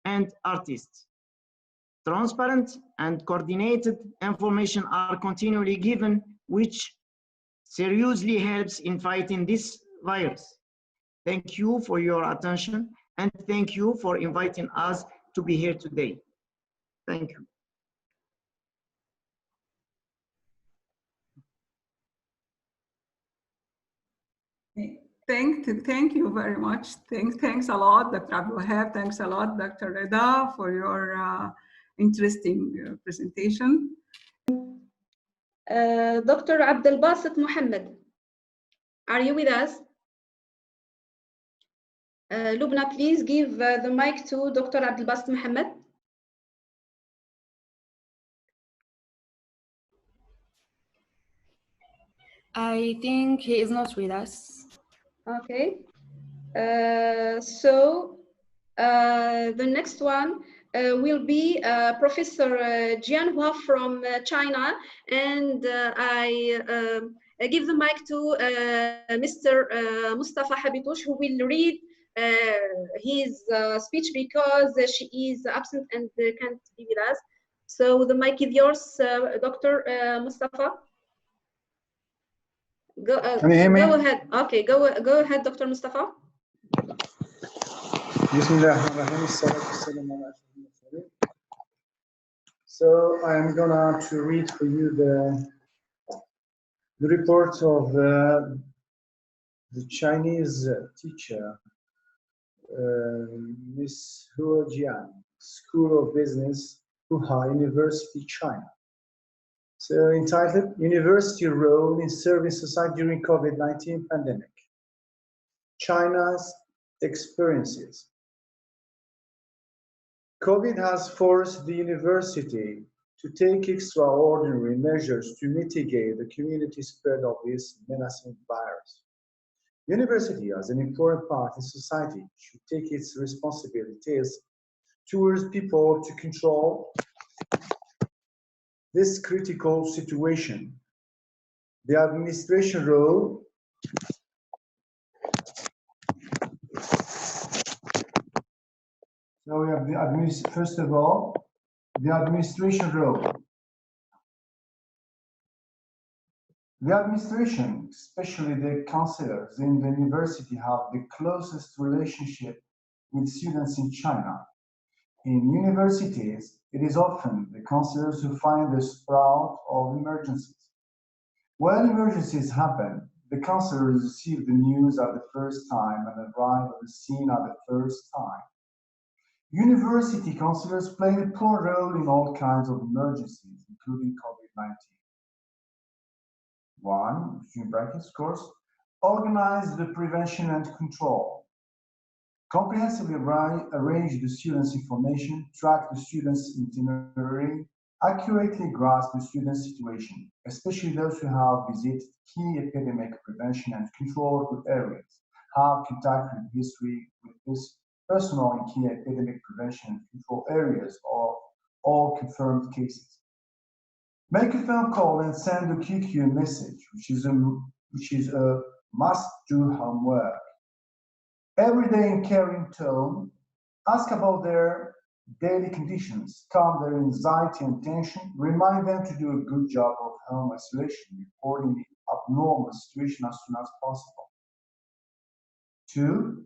and artists. Transparent and coordinated information are continually given, which seriously helps in fighting this virus. Thank you for your attention, and thank you for inviting us to be here today. Thank you. Thank you very much. Thanks a lot, Dr. Abdul Wahab. Thanks a lot, Dr. Reda, for your interesting presentation. Dr. Abdel Basit Mohammed, are you with us? Lubna, please give the mic to Dr. Abdel Basit Mohammed. I think he is not with us. Okay. So the next one will be Professor Jian Hua from China, and I give the mic to Mr. Mustafa Habitouche, who will read his speech because she is absent and can't be with us. So the mic is yours, Dr. Mustafa. Can you hear me? Go ahead. Okay, go ahead, Dr. Mustafa. So I am gonna to read for you the report of the Chinese teacher, Miss Huo Jian, School of Business, Wuhan University, China. So entitled University Role in Serving Society During COVID-19 Pandemic, China's Experiences. COVID has forced the university to take extraordinary measures to mitigate the community spread of this menacing virus. University, as an important part in society, should take its responsibilities towards people to control this critical situation. The administration role So we have the first of all, the administration role. The administration, especially the counselors in the university, have the closest relationship with students in China. In universities, it is often the counselors who find the sprout of emergencies. When emergencies happen, the counselors receive the news at the first time and arrive at the scene at the first time. University counselors play an important role in all kinds of emergencies, including COVID-19. One, between brackets, of course, organize the prevention and control. Comprehensively arrange the students' information, track the students' itinerary, accurately grasp the students' situation, especially those who have visited key epidemic prevention and control areas, have contact with history with this personnel in key epidemic prevention and control areas or all confirmed cases. Make a phone call and send a QQ message, which is a must-do homework. Every day in caring tone, ask about their daily conditions, calm their anxiety and tension, remind them to do a good job of home isolation, reporting the abnormal situation as soon as possible. 2,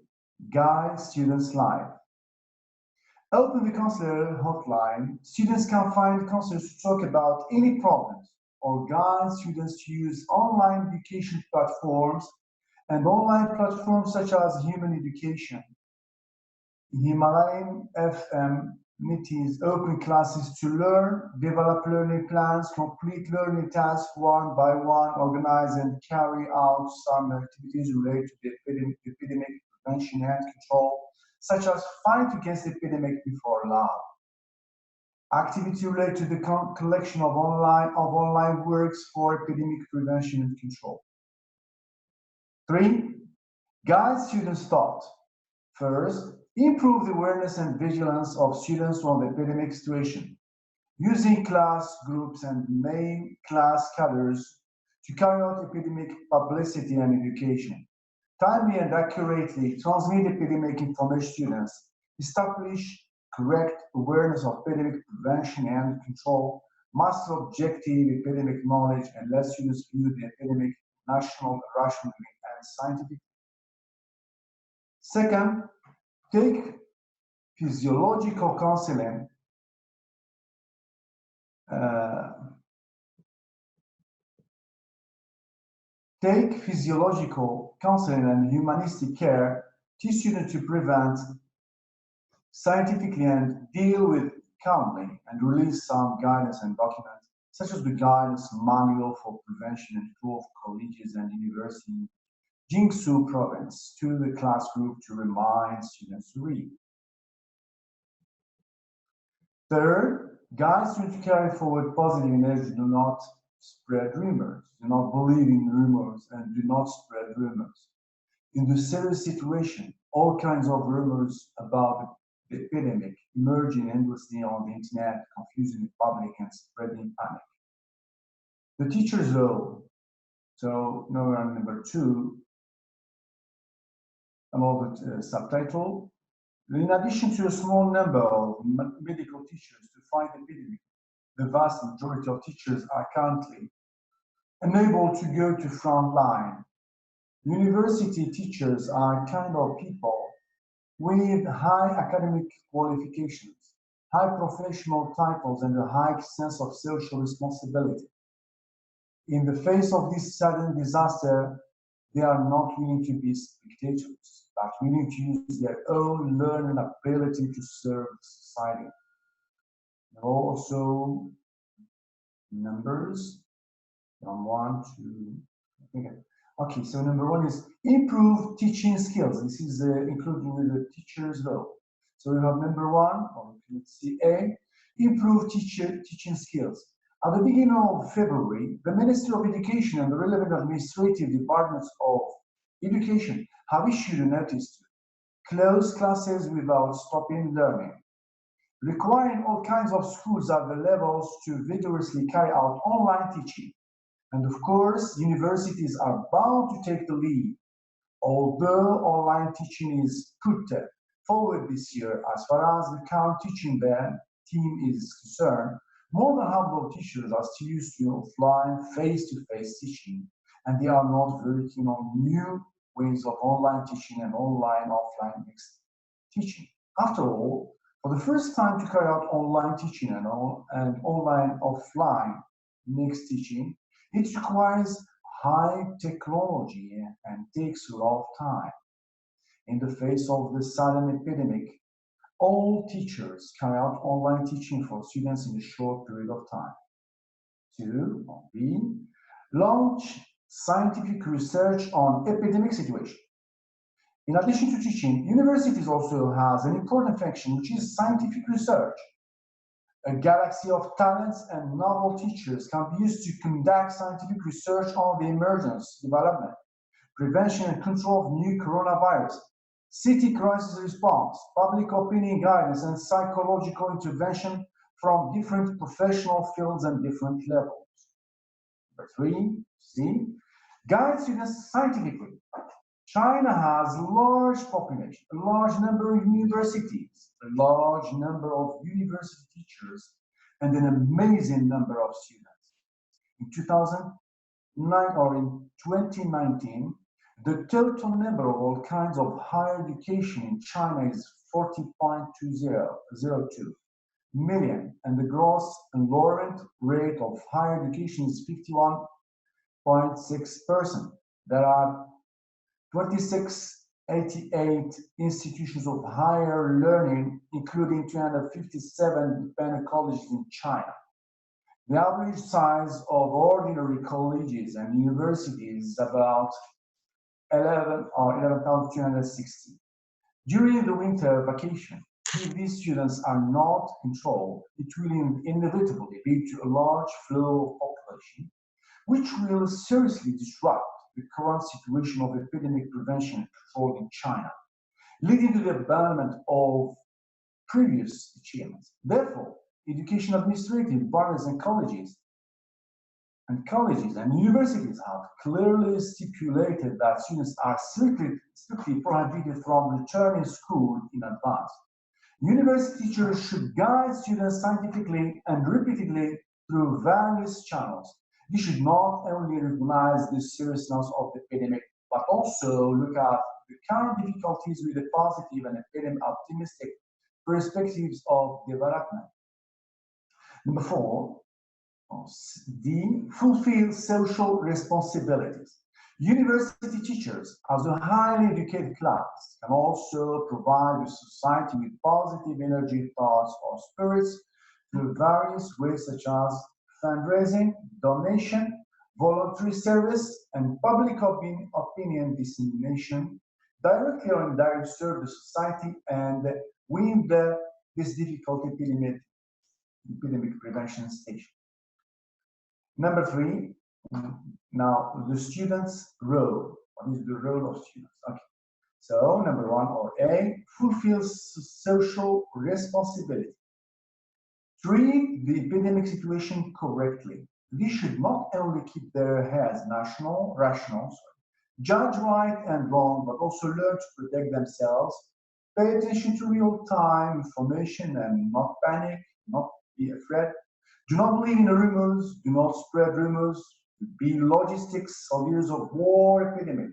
guide students live. Open the counselor hotline. Students can find counselors to talk about any problems or guide students to use online education platforms and online platforms such as Human Education, Himalayan FM, Metis, open classes to learn, develop learning plans, complete learning tasks one by one, organize and carry out some activities related to the epidemic prevention and control, such as fight against the epidemic before lab. Activity related to the collection of online works for epidemic prevention and control. 3, guide students' thought. First, improve the awareness and vigilance of students on the epidemic situation, using class groups and main class cadres to carry out epidemic publicity and education. Timely and accurately transmit epidemic information to students, establish correct awareness of epidemic prevention and control, master objective epidemic knowledge, and let students view the epidemic national, rationally, and scientifically. Second, take physiological counseling and humanistic care, teach students to prevent scientifically and deal with calmly, and release some guidance and documents, such as the guidance manual for prevention and control of colleges and universities in Jiangsu province to the class group to remind students to read. Third, guide students to carry forward positive energy, do not spread rumors, do not believe in rumors, and do not spread rumors. In the serious situation, all kinds of rumors about the epidemic emerging endlessly on the internet, confusing the public and spreading panic. The teacher's role. So now number 2, about the subtitle. In addition to a small number of medical teachers to fight the epidemic, the vast majority of teachers are currently unable to go to front line. University teachers are kind of people with high academic qualifications, high professional titles, and a high sense of social responsibility. In the face of this sudden disaster, they are not willing to be spectators, but willing to use their own learning ability to serve society. Also, numbers from 1 to, okay, so number 1 is improve teaching skills. This is including with the teacher's role. So we have number 1, or let's see A, improve teaching skills. At the beginning of February, the Ministry of Education and the relevant administrative departments of education have issued a notice to close classes without stopping learning, requiring all kinds of schools at the levels to vigorously carry out online teaching. And of course, universities are bound to take the lead, although online teaching is put forward this year. As far as the current teaching team is concerned, more than half of teachers are still used to offline, face-to-face teaching, and they are not very keen on new ways of online teaching and online-offline mixed teaching. After all, for the first time to carry out online teaching and online-offline mixed teaching, It requires high technology and takes a lot of time. In the face of the sudden epidemic, all teachers carry out online teaching for students in a short period of time. 2, B, launch scientific research on epidemic situation. In addition to teaching, universities also has an important function, which is scientific research. A galaxy of talents and novel teachers can be used to conduct scientific research on the emergence, development, prevention and control of new coronavirus, city crisis response, public opinion guidance, and psychological intervention from different professional fields and different levels. Number 3, C, guide students scientifically. China has a large population, a large number of universities, a large number of university teachers, and an amazing number of students. In 2019, the total number of all kinds of higher education in China is 40.202 million, and the gross enrollment rate of higher education is 51.6%. There are 2688 institutions of higher learning, including 257 independent colleges in China. The average size of ordinary colleges and universities is about 11,260. During the winter vacation, if these students are not controlled, it will inevitably lead to a large flow of population, which will seriously disrupt the current situation of epidemic prevention and control in China, leading to the abandonment of previous achievements. Therefore, education administrative bodies and colleges and universities have clearly stipulated that students are strictly prohibited from returning to school in advance. University teachers should guide students scientifically and repeatedly through various channels. They should not only recognize the seriousness of the epidemic, but also look at the current difficulties with the positive and optimistic perspectives of development. Number 4, D, fulfill social responsibilities. University teachers, as a highly educated class, can also provide the society with positive energy, thoughts, or spirits through various ways such as fundraising, donation, voluntary service, and public opinion dissemination, directly or indirectly serve the society and win this difficult epidemic prevention station. Number 3, now the students' role. What is the role of students? Okay. So number 1, or A, fulfills social responsibility. Treat the epidemic situation correctly. They should not only keep their heads rational, judge right and wrong, but also learn to protect themselves, pay attention to real-time information and not panic, not be afraid. Do not believe in rumors, do not spread rumors, be logistics soldiers of war epidemic.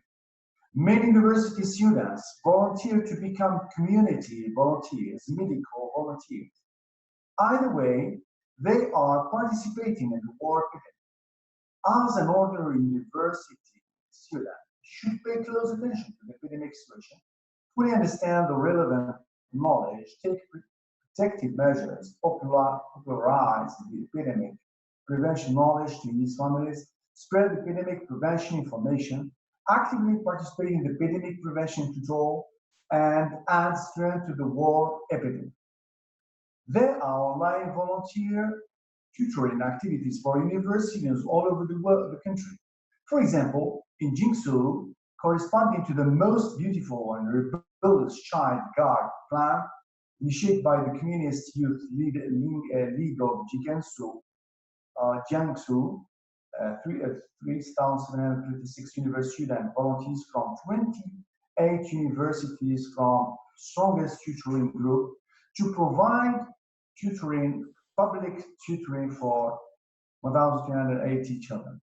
Many university students volunteer to become community volunteers, medical volunteers. Either way, they are participating in the war epidemic. As an ordinary university student, should pay close attention to the epidemic situation, fully understand the relevant knowledge, take protective measures, popularize the epidemic prevention knowledge to his families, spread epidemic prevention information, actively participate in the epidemic prevention control, and add strength to the war epidemic. There are online volunteer tutoring activities for universities all over the country. For example, in Jingsu, corresponding to the most beautiful and rebellious child guard plan initiated by the Communist Youth League of Jiangsu, 3,736 university student volunteers from 28 universities from strongest tutoring group to provide public tutoring for 1,380 children.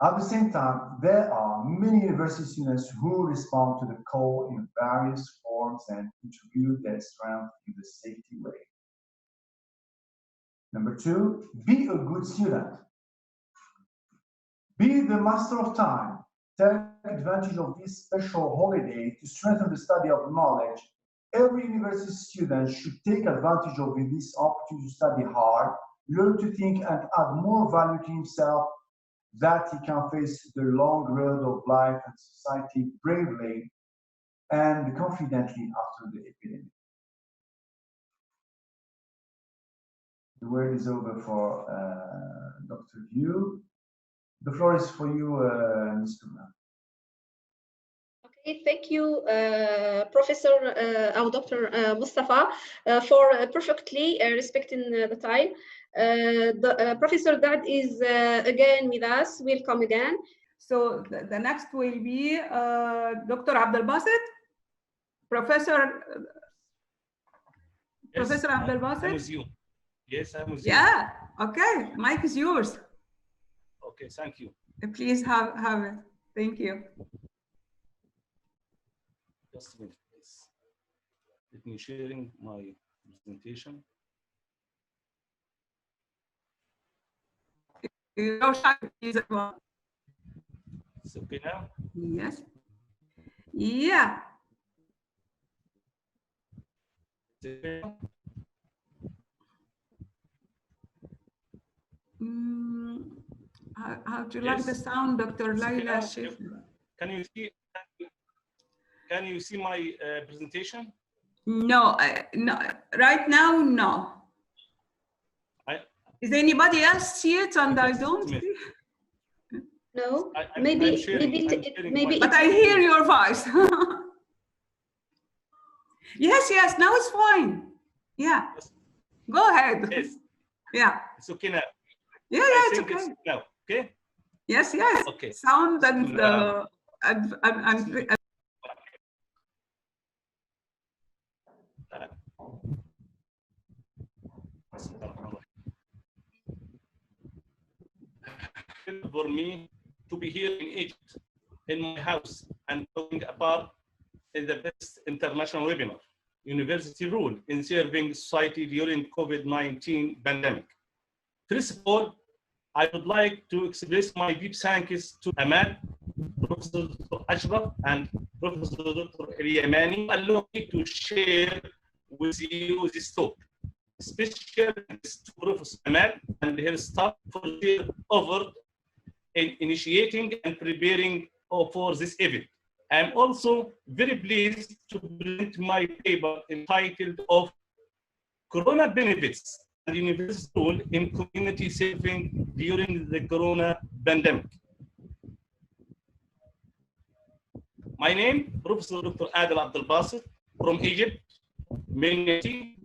At the same time, there are many university students who respond to the call in various forms and contribute their strength in the safety way. Number 2, be a good student. Be the master of time. Take advantage of this special holiday to strengthen the study of knowledge. Every university student should take advantage of this opportunity to study hard, learn to think, and add more value to himself, that he can face the long road of life and society bravely and confidently after the epidemic. The word is over for Dr. Yu. The floor is for you, Ms. Tuna. Okay, thank you, Professor or Dr. Mustafa, for perfectly respecting the time. Professor Dad is again with us. Welcome again. So the next will be Dr. Abdel Basit. Professor Abdel Basit. I'm with you. Yes, I'm with you. Yeah, okay, mic is yours. Okay, thank you. Please have it. Thank you. Just a minute, please. Let me sharing my presentation. It's okay now? Yes. Yeah. How do you like the sound, Dr. Laila? Can you see my presentation? No, no. Right now, no. Is anybody else see it and I don't see? No, maybe. But I hear your voice. Yes, now it's fine. Yeah. Go ahead. Yes. Yeah. It's okay now. Yeah, it's okay. It's now, okay? Yes. Okay. Sound and for me to be here in Egypt, in my house, and talking about the best international webinar, University Role in Serving Society during COVID-19 pandemic. First of all, I would like to express my deep thanks to Ahmad, Professor Dr. Ashraf, and Professor Dr. Eliamani, allow me to share with you this talk. Especially to Professor Ahmad and her staff for their effort in initiating and preparing for this event. I am also very pleased to present my paper entitled of Corona Benefits and University Role in Community Serving During the Corona Pandemic. My name, Professor Dr. Adel Abdel Basit from Egypt, Minati,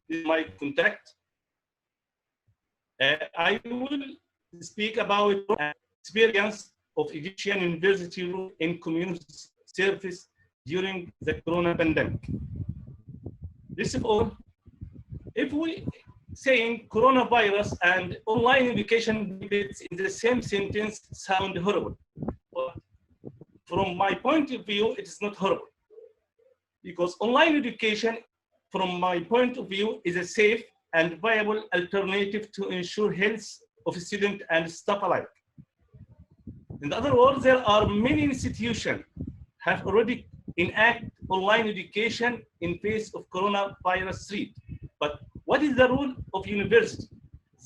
is my contact. I will speak about experience of Egyptian University Role in community service during the Corona pandemic. This is all. If we saying coronavirus and online education benefits in the same sentence sound horrible, but from my point of view, it is not horrible, because online education, from my point of view, is a safe and viable alternative to ensure health of students and staff alike. In other words, there are many institutions have already enacted online education in face of coronavirus threat. But what is the role of university?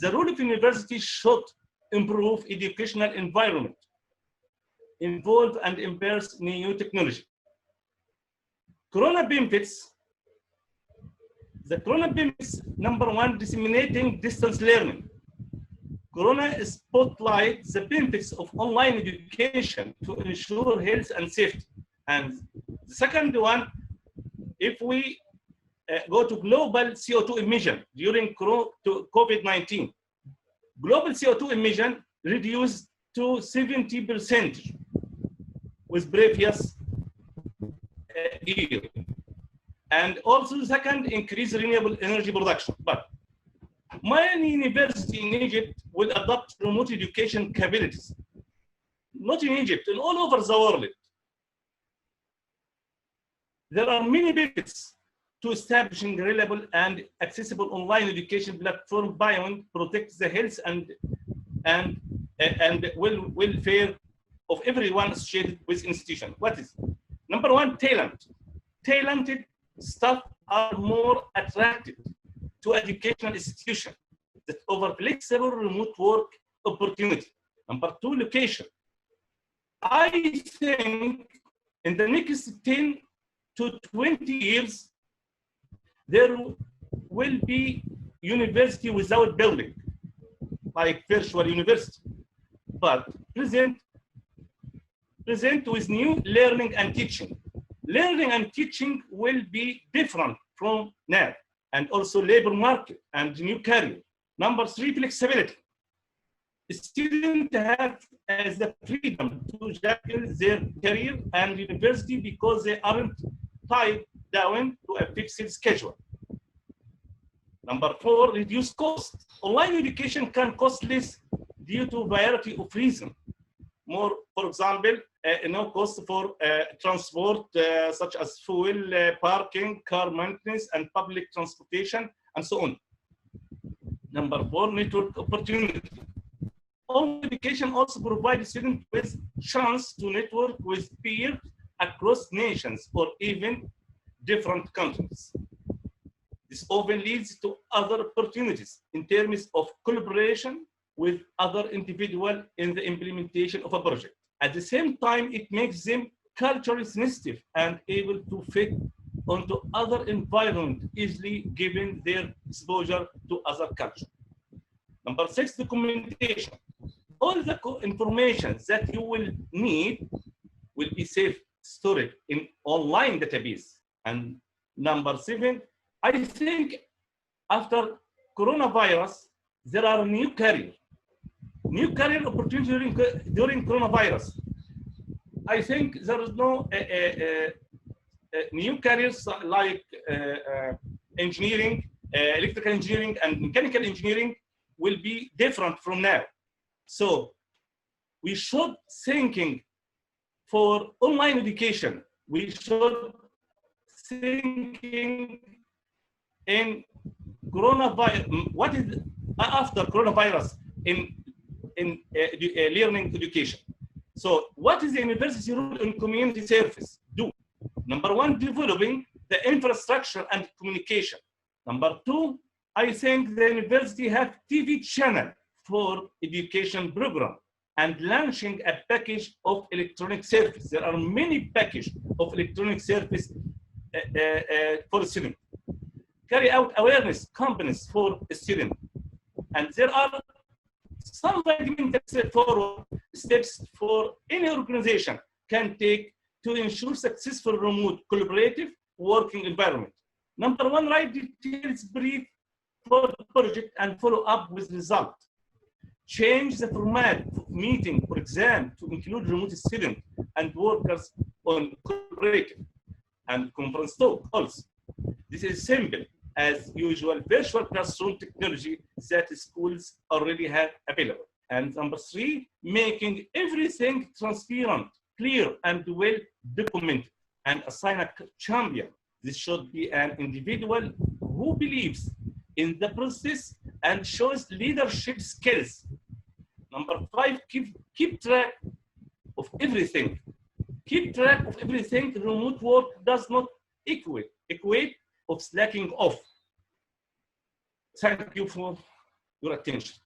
The role of university should improve educational environment, involve and embrace new technology. Corona benefits. The Corona benefits, number one, disseminating distance learning. Corona spotlights the benefits of online education to ensure health and safety. And the second one, if we go to global CO2 emission during COVID-19, global CO2 emission reduced to 70% with previous year. And also the second, increase renewable energy production. But many universities in Egypt will adopt remote education capabilities. Not in Egypt, and all over the world. There are many benefits to establishing reliable and accessible online education platform beyond protect the health and and welfare of everyone associated with institution. What is? Number one, talent. Talented staff are more attracted to educational institutions that offer flexible remote work opportunity. Number two, location. I think in the next 10 to 20 years, there will be university without building, like virtual university, but present with new learning and teaching. Learning and teaching will be different from now, and also labor market and new career. Number three, flexibility. Students have the freedom to juggle their career and university because they aren't tied down to a fixed schedule. Number four, reduce cost. Online education can cost less due to a variety of reasons. More, for example, no cost for transport, such as fuel, parking, car maintenance, and public transportation, and so on. Number four, network opportunity. Online education also provides students with chance to network with peers across nations or even different countries. This often leads to other opportunities in terms of collaboration with other individuals in the implementation of a project. At the same time, it makes them culturally sensitive and able to fit onto other environments easily given their exposure to other cultures. Number six, documentation. All the information that you will need will be safe stored in online database. And number seven, I think after coronavirus, there are new career opportunities during coronavirus. I think there is no new careers like engineering, electrical engineering, and mechanical engineering will be different from now. So we should thinking for online education. We should thinking in coronavirus. What is after coronavirus in learning education? So what is the university role in community service do? Number one, developing the infrastructure and communication. Number two, I think the university have TV channel for education program and launching a package of electronic service. There are many packages of electronic service for students. Carry out awareness campaigns for students. And there are some recommended forward steps for any organization can take to ensure successful remote collaborative working environment. Number one, write details brief for the project and follow up with result. Change the format of meeting or exam to include remote students and workers on collaborative and conference talk also. This is simple as usual virtual classroom technology that schools already have available. And number three, making everything transparent, clear, and well documented, and assign a champion. This should be an individual who believes in the process and shows leadership skills. Number five, keep track of everything. Keep track of everything. Remote work does not equate of slacking off. Thank you for your attention.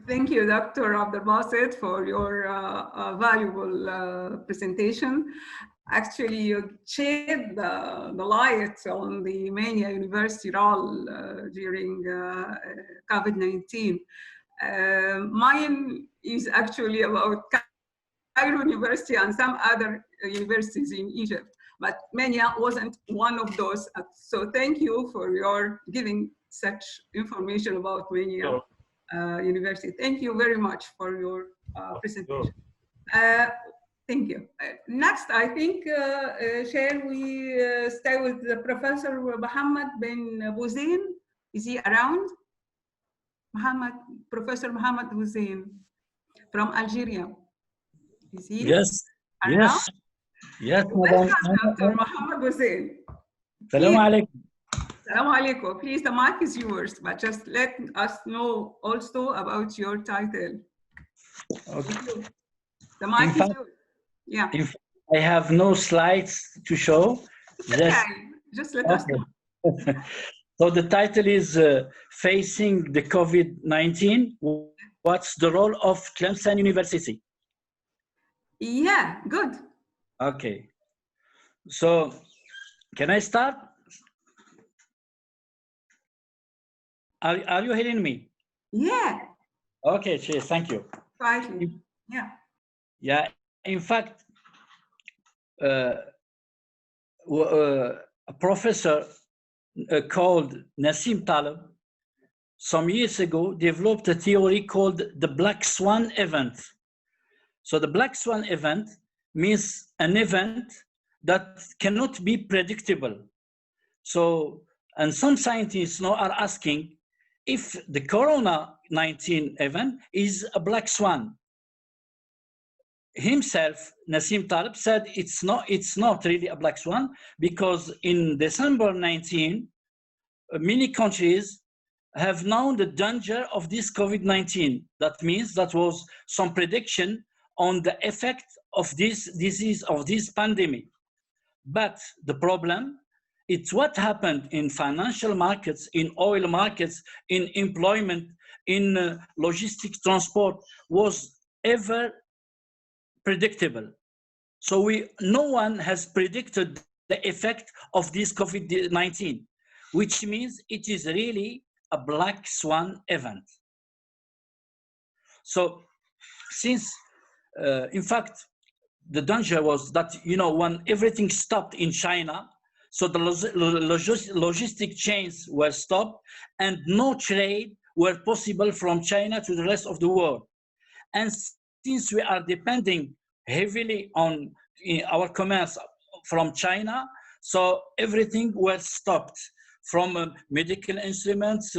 Thank you, Dr. Abdelbasit, for your valuable presentation. Actually, you shed the light on the Mania University role during COVID-19. Mine is actually about Cairo University and some other universities in Egypt, but Mania wasn't one of those. So thank you for your giving such information about Mania University. Thank you very much for your presentation. Thank you. Next, I think, shall we stay with Professor Mohammed bin Hussein? Is he around? Professor Mohammed Hussein from Algeria. Is he? Yes. around? Yes. Yes, Welcome, Madam. Dr. Mohammed Hussein. Salam alaikum. Assalamu alaikum. Please, the mic is yours, but just let us know also about your title. Okay. The mic is yours. Yeah. If I have no slides to show, just let us know. So the title is Facing the COVID-19. What's the role of Clemson University? Yeah, good. Okay. So can I start? Are you hearing me? Yeah. Okay, cheers. Thank you. Quietly. Yeah. Yeah. In fact, a professor called Nassim Taleb some years ago developed a theory called the Black Swan event. So the Black Swan event means an event that cannot be predictable. So, and some scientists now are asking if the Corona-19 event is a black swan. Himself, Nassim Taleb, said it's not really a black swan because in December 19, many countries have known the danger of this COVID-19. That means that was some prediction on the effect of this disease, of this pandemic. But the problem, it's what happened in financial markets, in oil markets, in employment, in logistics transport was ever predictable. So no one has predicted the effect of this COVID-19, which means it is really a black swan event. So since, in fact, the danger was that, when everything stopped in China, so the logistic chains were stopped and no trade were possible from China to the rest of the world. And since we are depending heavily on our commerce from China, so everything was stopped from medical instruments,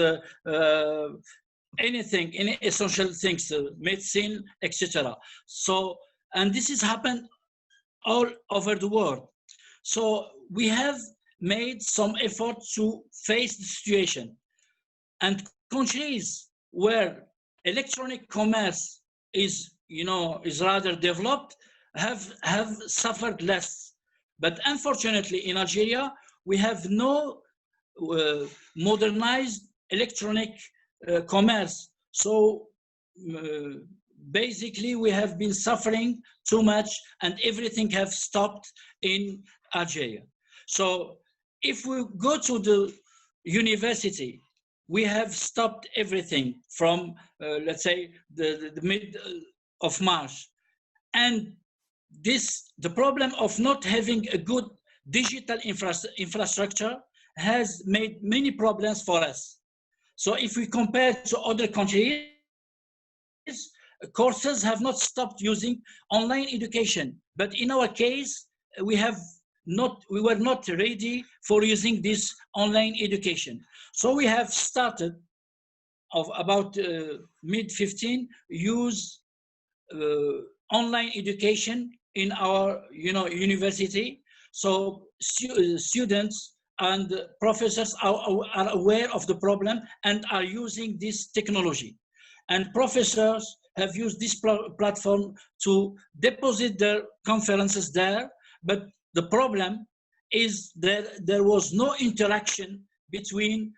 anything, any essential things, medicine, etc. So, and this has happened all over the world. So we have made some effort to face the situation. And countries where electronic commerce is rather developed have suffered less. But unfortunately, in Algeria, we have no modernized electronic commerce. So basically, we have been suffering too much and everything have stopped in Algeria. So if we go to the university, we have stopped everything from, let's say, the mid of March. And the problem of not having a good digital infrastructure has made many problems for us. So if we compare to other countries, courses have not stopped using online education. But in our case, we were not ready for using this online education. So we have started of about mid-15 use online education in our university. So students and professors are aware of the problem and are using this technology. And professors have used this platform to deposit their conferences there. But the problem is that there was no interaction between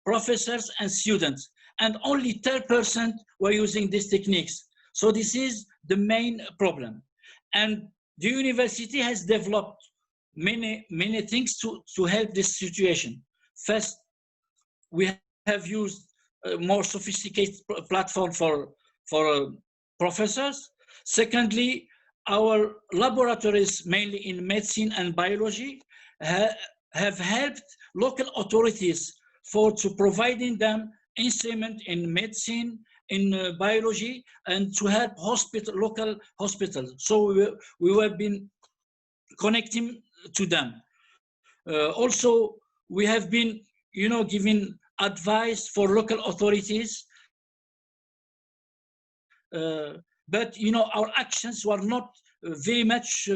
professors and students, and only 10% were using these techniques. So this is the main problem. And the university has developed many things to help this situation. First, we have used a more sophisticated platform for professors. Secondly, our laboratories, mainly in medicine and biology, have helped local authorities to providing them instrument in medicine, in biology, and to help local hospitals. So we have been connecting to them. Also, we have been, giving advice for local authorities. But our actions were not very much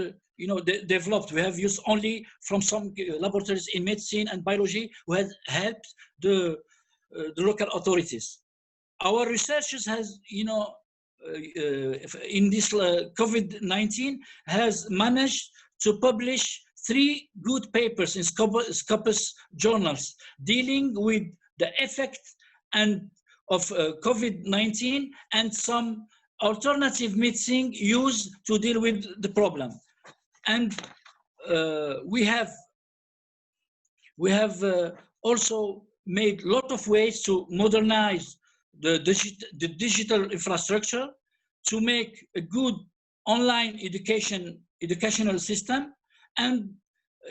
developed. We have used only from some laboratories in medicine and biology who has helped the local authorities. Our researchers has, in this COVID-19 has managed to publish 3 good papers in Scopus journals dealing with the effect of COVID-19 and some alternative medicine used to deal with the problem. And we have also made a lot of ways to modernize the digital infrastructure to make a good online educational system. And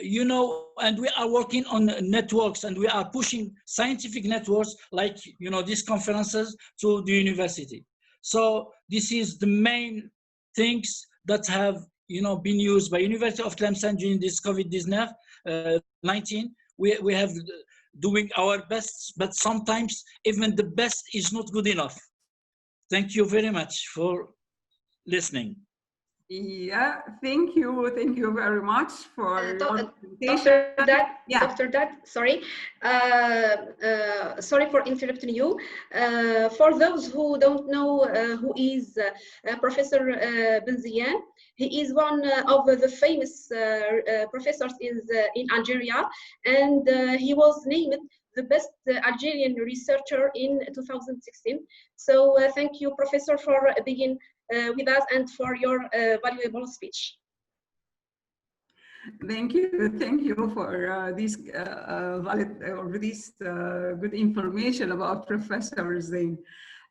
and we are working on networks, and we are pushing scientific networks like these conferences to the university. So this is the main things that have been used by University of Tlemcen during this COVID-19. We have doing our best, but sometimes even the best is not good enough. Thank you very much for listening. Yeah, thank you very much for your Dr. Dad, sorry. Sorry for interrupting you. For those who don't know who is Professor Benziane, he is one of the famous professors in Algeria, and he was named the best Algerian researcher in 2016. So thank you, Professor, for being with us and for your valuable speech. Thank you for this valid or this good information about Professor Zain.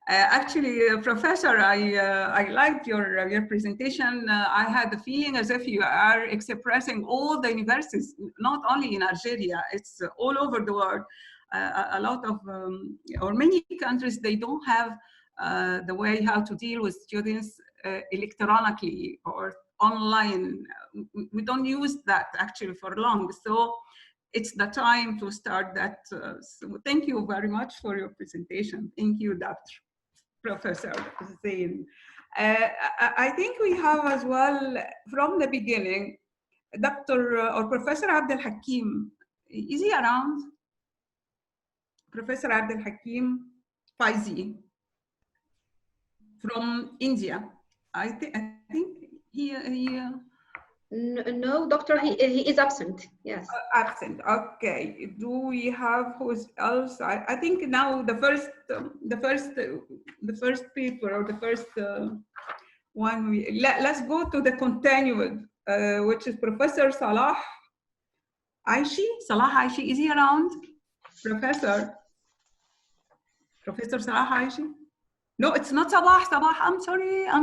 Actually, Professor, I liked your presentation. I had the feeling as if you are expressing all the universities, not only in Algeria, it's all over the world. A lot of, or many countries, they don't have the way how to deal with students electronically or online. We don't use that actually for long. So it's the time to start that. So thank you very much for your presentation. Thank you, Professor Zain. I think we have as well from the beginning, Dr. or Professor Abdel Hakim. Is he around? Professor Abdel Hakim Faizi from India. I think he no, doctor, he is absent. Yes, absent. Okay. Do we have who else? I think now the first paper or the first one. Let's go to the continued, which is Professor Salah Aishi. Salah Aishi, is he around? Professor Salah Aishi? No, it's not Sabah. I'm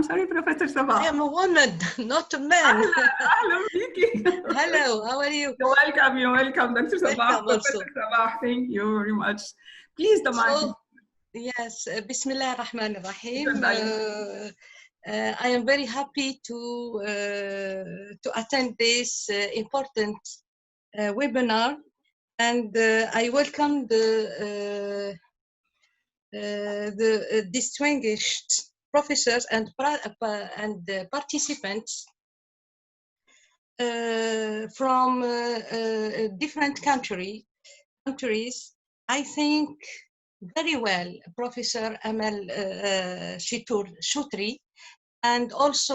sorry, Professor Sabah. I am a woman, not a man. Hello, how are you? You're welcome, Dr. Sabah. Professor Sabah, thank you very much. Please, the mic. Yes, Bismillah ar-Rahman ar-Rahim. I am very happy to attend this important webinar, and I welcome the distinguished professors and participants from different countries. I think very well Professor Amal Shoutry and also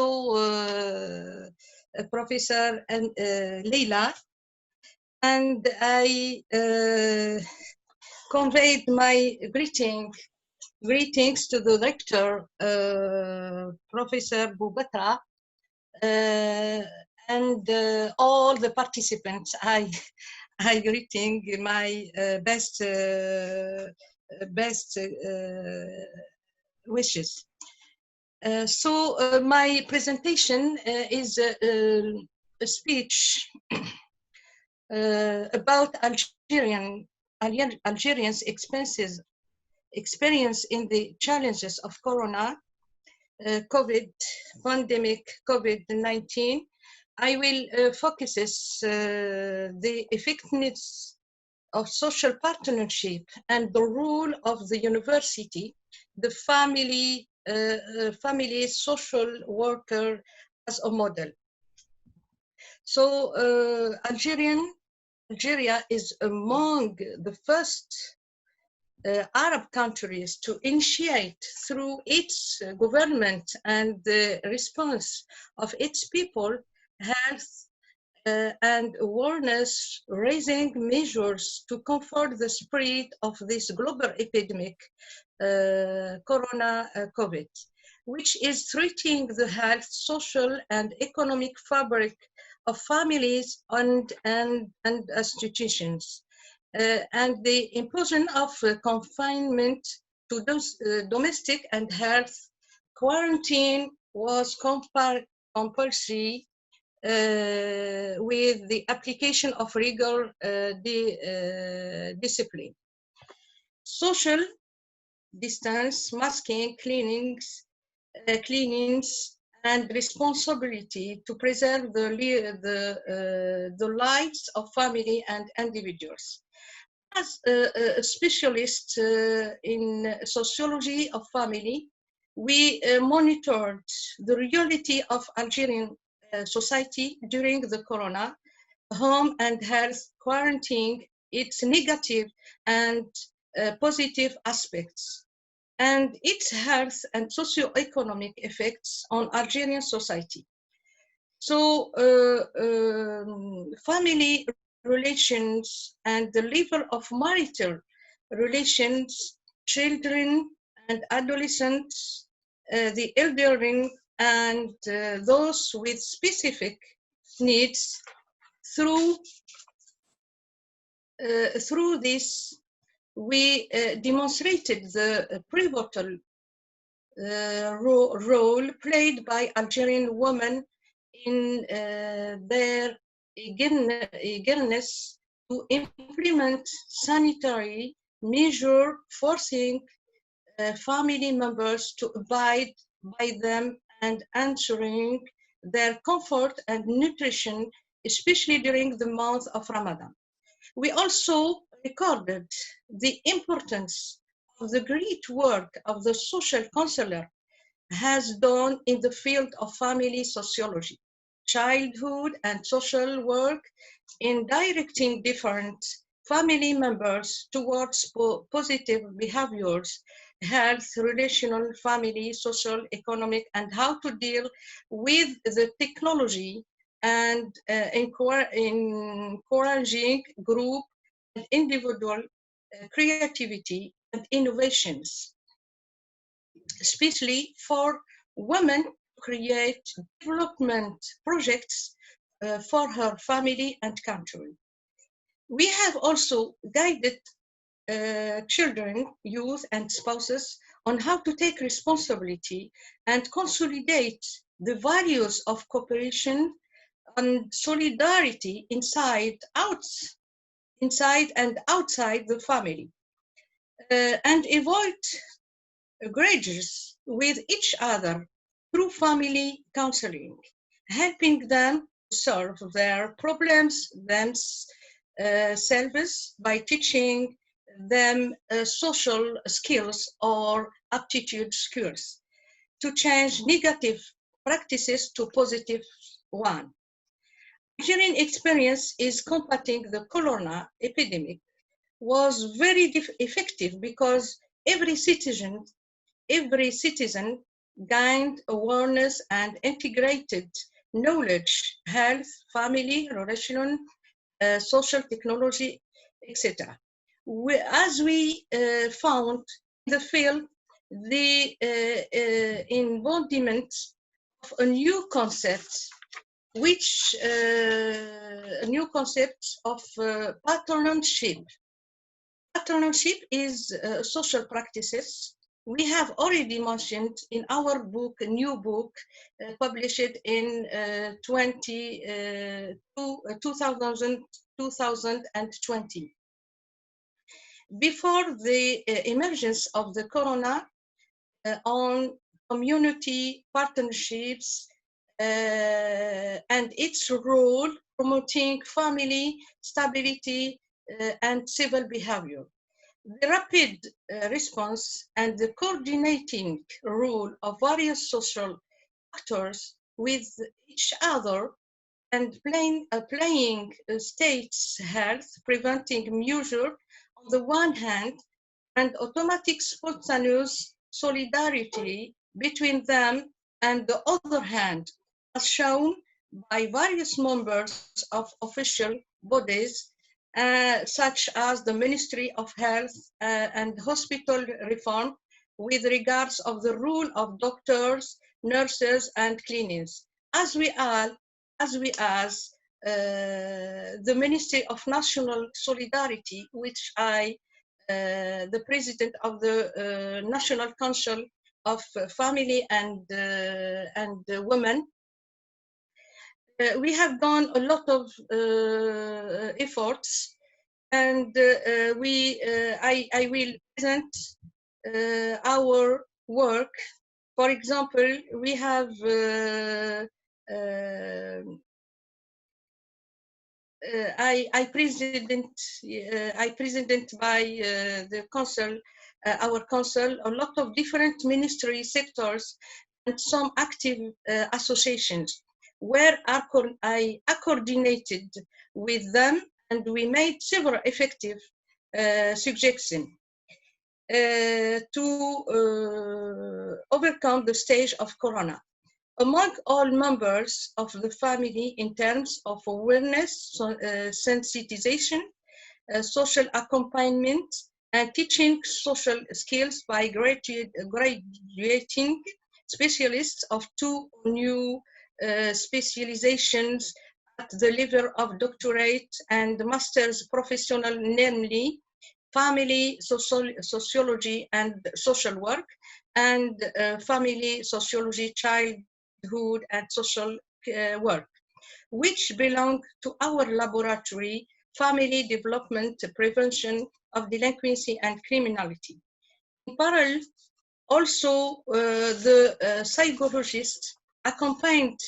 Professor Leila, and I conveyed my greetings to the rector, Professor Boubetra, and all the participants. I greeting my best wishes. So my presentation is a speech about Algerians' experience in the challenges of Corona, COVID-19. I will focus the effectiveness of social partnership and the role of the university, the family social worker as a model. So Algeria is among the first Arab countries to initiate through its government and the response of its people health and awareness raising measures to comfort the spread of this global epidemic, COVID, which is threatening the health, social, and economic fabric of families and institutions. And the imposition of confinement to those domestic and health quarantine was compulsory with the application of rigor discipline. Social distance, masking, cleanings, and responsibility to preserve the lives of family and individuals. As a specialist in sociology of family, we monitored the reality of Algerian society during the corona, home and health quarantine, its negative and positive aspects, and its health and socio-economic effects on Algerian society. So family relations and the level of marital relations, children and adolescents, the elderly and those with specific needs. Through this, we demonstrated the pivotal role played by Algerian women in their eagerness to implement sanitary measures, forcing family members to abide by them and ensuring their comfort and nutrition, especially during the month of Ramadan. We also recorded the importance of the great work of the social counselor has done in the field of family sociology, childhood and social work in directing different family members towards positive behaviors, health, relational, family, social, economic, and how to deal with the technology and encouraging group and individual creativity and innovations, especially for women to create development projects for her family and country. We have also guided children, youth, and spouses on how to take responsibility and consolidate the values of cooperation and solidarity inside and outside the family, and avoid grudges with each other through family counseling, helping them to solve their problems themselves by teaching them social skills or aptitude skills to change negative practices to positive one. Algerian experience is combating the corona epidemic was very effective because every citizen gained awareness and integrated knowledge, health, family, relational, social technology, etc. As we found in the field, the embodiment of a new concept, which a new concept of patronship. Patronship is social practices we have already mentioned in our book, a new book published in 2020. Before the emergence of the corona, on community partnerships and its role promoting family stability and civil behavior. The rapid response and the coordinating role of various social actors with each other playing states' health preventing measure on the one hand, and automatic spontaneous solidarity between them and the other hand, as shown by various members of official bodies, such as the Ministry of Health and Hospital Reform, with regards of the role of doctors, nurses, and cleaners, as the Ministry of National Solidarity, which the president of the National Council of Family and Women. We have done a lot of efforts, and I will present our work. For example, we have I present by the council, our council, a lot of different ministry sectors and some active associations, where I coordinated with them, and we made several effective suggestions to overcome the stage of Corona. Among all members of the family in terms of awareness, sensitization, social accompaniment, and teaching social skills by graduating specialists of 2 new specializations at the level of doctorate and master's professional, namely family sociology and social work, and family sociology, childhood and social work, which belong to our laboratory, Family Development, Prevention of Delinquency and Criminality. In parallel, also the psychologists accompanied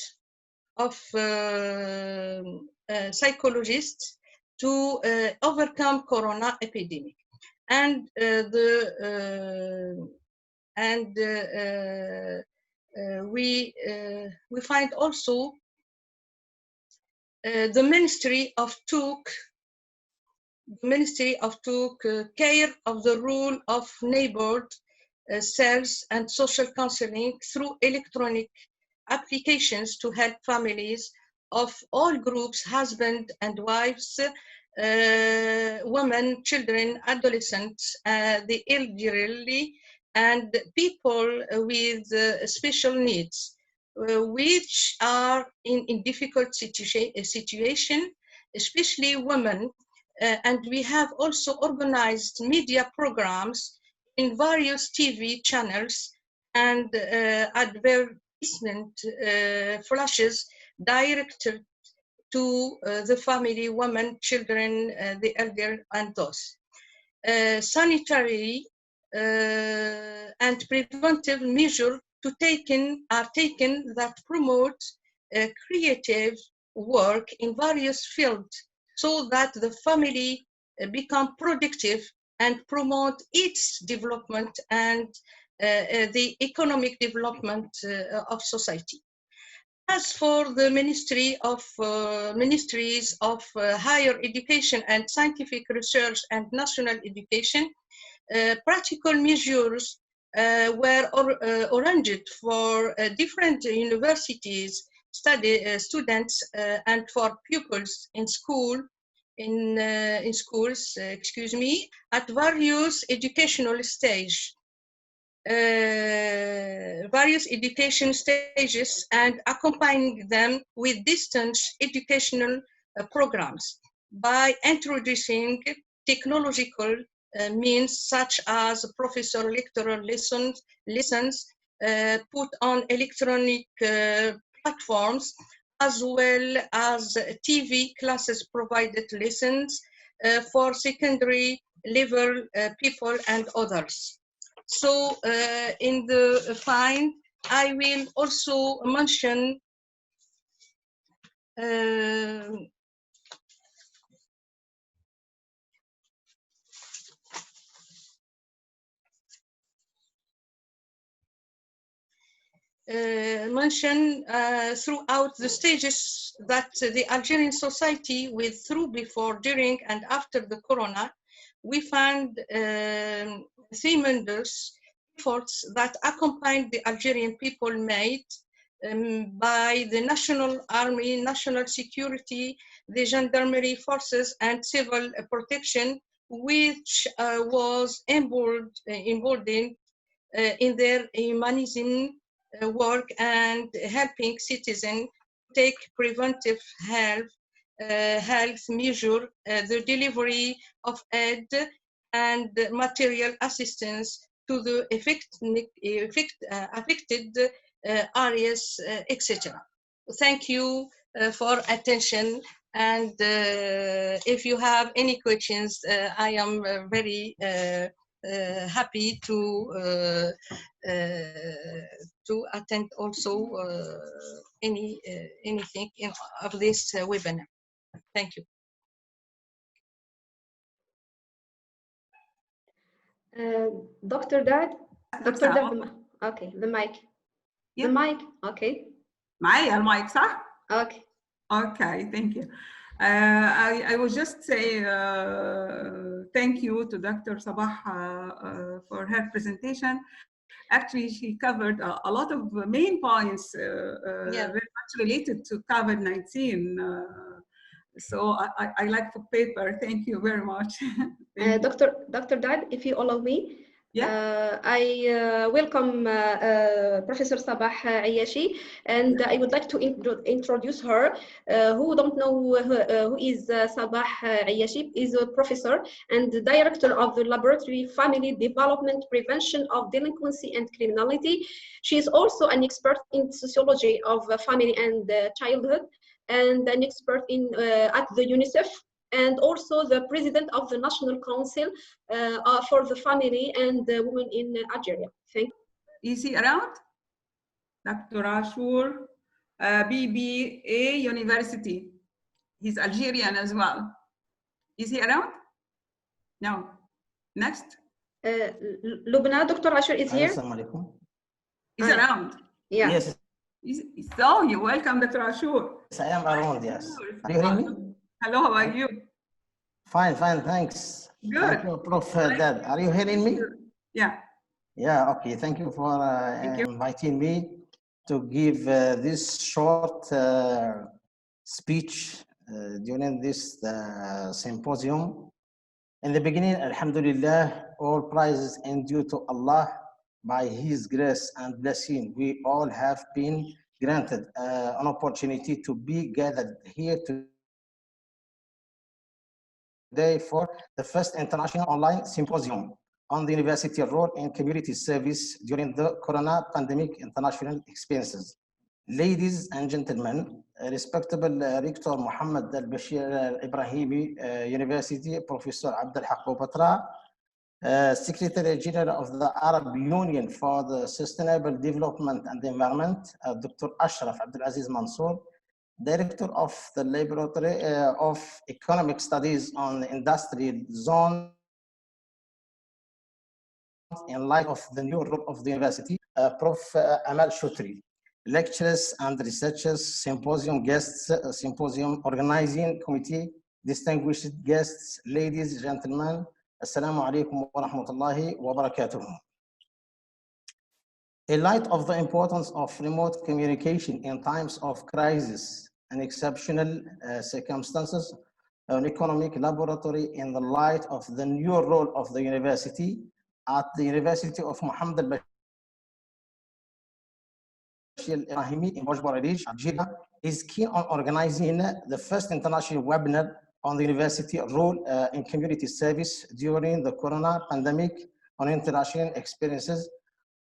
of psychologists to overcome Corona epidemic, and we find also the Ministry took care of the role of neighborhood cells and social counseling through electronic applications to help families of all groups, husband and wives, women, children, adolescents, the elderly, and people with special needs, which are in difficult situation, especially women. And we have also organized media programs in various TV channels and advertisement flashes directed to the family, women, children, the elder, and those. Sanitary and preventive measures are taken that promote creative work in various fields, so that the family become productive and promote its development and the economic development of society. As for the ministries of higher education and scientific research and national education, practical measures were arranged for different universities, students, and for pupils in schools, at various educational stages. And accompanying them with distance educational programs by introducing technological means such as professor lecturer lessons put on electronic platforms, as well as TV classes provided lessons for secondary level people and others. So in the fine, I will also mention mention throughout the stages that the Algerian society went through before, during, and after the corona. We found tremendous efforts that accompanied the Algerian people made by the National Army, National Security, the Gendarmerie forces, and civil protection, which was emboldened in their humanism work and helping citizens take preventive health measure, the delivery of aid and material assistance to the affected areas, etc. Thank you for attention. And if you have any questions, I am very happy to attend also anything of this webinar. Thank you. Dr. Dad? Dr. Dad, okay, the mic. The mic, okay. معايا المايك صح؟ Okay. Okay, thank you. I will just say thank you to Dr. Sabah for her presentation. Actually, she covered a lot of main points very much related to COVID-19. So I like the paper. Thank you very much. Dr. Dad, if you allow me, I welcome Professor Sabah Ayashi, and I would like to introduce her. Who don't know who is Sabah Ayashi? Is a professor and the director of the Laboratory Family Development Prevention of Delinquency and Criminality. She is also an expert in sociology of family and childhood, and an expert in at the UNICEF, and also the president of the National Council for the Family and Women in Algeria. Thank you. Is he around? Dr. Ashur, BBA University. He's Algerian as well. Is he around? No. Next. Lubna, Dr. Ashur is here. He's around. Yeah. Yes. So you're welcome, Dr. Ashur. Yes, I am around, yes. Are you hearing me? Hello, how are you? Fine, thanks. Good. Thank you, Prof. Dad. Are you hearing me? Yeah. Yeah, okay. Thank you for inviting me to give this short speech during this symposium. In the beginning, Alhamdulillah, all praises are due to Allah. By His grace and blessing, we all have been granted an opportunity to be gathered here today for the first international online symposium on the university role in community service during the corona pandemic international experiences. Ladies and gentlemen, respectable Rector Mohammed Al-Bashir Al-Ibrahimi University, Professor Abdelhaq Boubetra, Secretary General of the Arab Union for the Sustainable Development and the Environment, Dr. Ashraf Abdulaziz Mansour, Director of the Laboratory of Economic Studies on the Industrial Zone in light of the new role of the university, Prof. Amal Shutri, lecturers and researchers, symposium guests, symposium organizing committee, distinguished guests, ladies and gentlemen, Assalamu alaikum wa rahmatullahi wa barakatuh. In light of the importance of remote communication in times of crisis and exceptional circumstances, an economic laboratory in the light of the new role of the university at the University of Mohammed Al-Bashir Al-Ibrahimi in Bordj, Arreridj, Algeria, is keen on organizing the first international webinar on the university role in community service during the corona pandemic on international experiences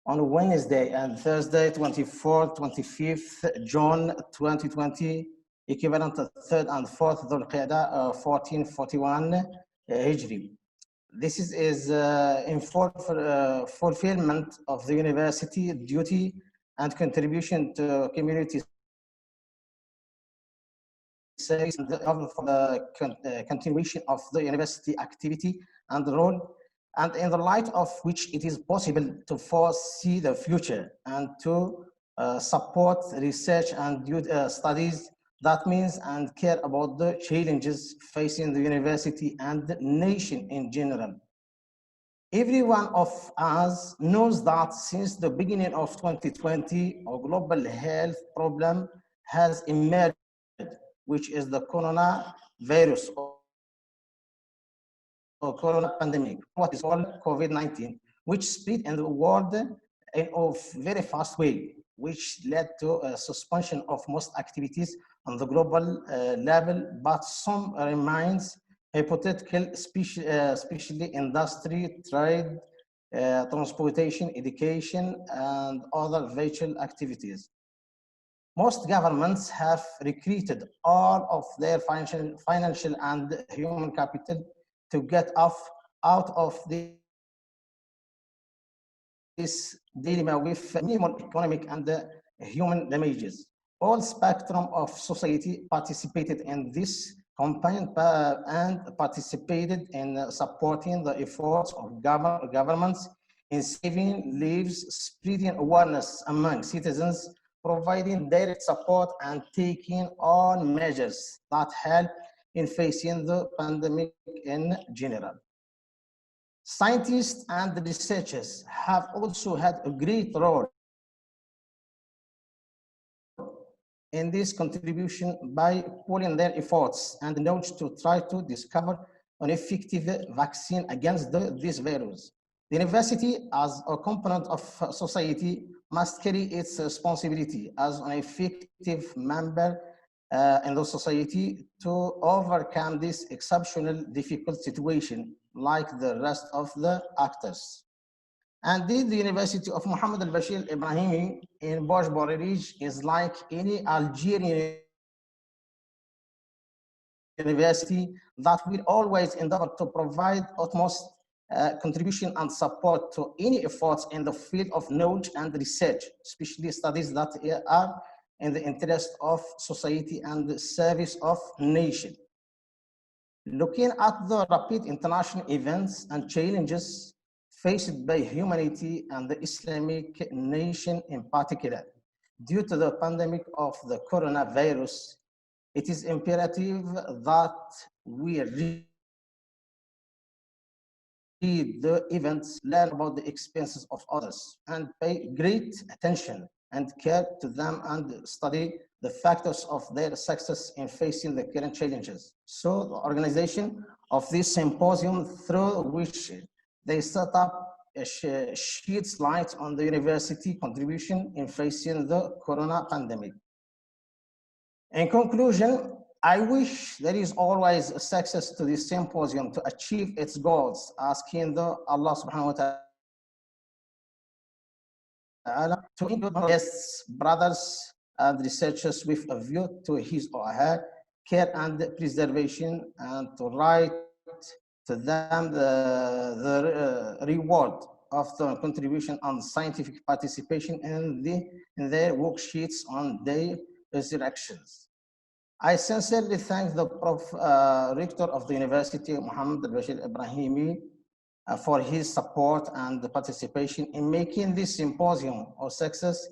on Wednesday and Thursday, 24th, 25th June 2020, equivalent to 3rd and 4th Dhul Qa'dah 1441 Hijri. This is in fulfillment of the university duty and contribution to community service for the continuation of the university activity and role, and in the light of which it is possible to foresee the future and to support research and studies. That means and care about the challenges facing the university and the nation in general. Every one of us knows that since the beginning of 2020, a global health problem has emerged, which is the coronavirus or corona pandemic, what is called Covid-19, which spread in the world in a very fast way, which led to a suspension of most activities on the global level, but some remains hypothetical, especially industry, trade, transportation, education, and other virtual activities. Most governments have recruited all of their financial and human capital to get out of this dilemma with minimal economic and human damages. All spectrum of society participated in this campaign and participated in supporting the efforts of governments in saving lives, spreading awareness among citizens, providing direct support, and taking all measures that help in facing the pandemic in general. Scientists and researchers have also had a great role in this contribution by pooling their efforts and knowledge to try to discover an effective vaccine against this virus. The university, as a component of society, must carry its responsibility as an effective member in the society to overcome this exceptional difficult situation like the rest of the actors. Indeed, the University of Mohammed al-Bashir Ibrahimi in Bordj, Arreridj is like any Algerian university that will always endeavor to provide utmost contribution and support to any efforts in the field of knowledge and research, especially studies that are in the interest of society and the service of nation. Looking at the rapid international events and challenges faced by humanity and the Islamic nation in particular, due to the pandemic of the coronavirus, it is imperative that we read the events, learn about the experiences of others, and pay great attention and care to them and study the factors of their success in facing the current challenges. So the organization of this symposium, through which they set up sheds light on the university contribution in facing the corona pandemic. In conclusion, I wish there is always a success to this symposium to achieve its goals, asking Allah subhanahu wa ta'ala to include guests, brothers, and researchers with a view to his or her care and preservation, and to write to them the reward of the contribution and scientific participation in their worksheets on their resurrections. I sincerely thank the Rector of the University, Mohammed al-Bashir Ibrahimi, for his support and the participation in making this symposium a success,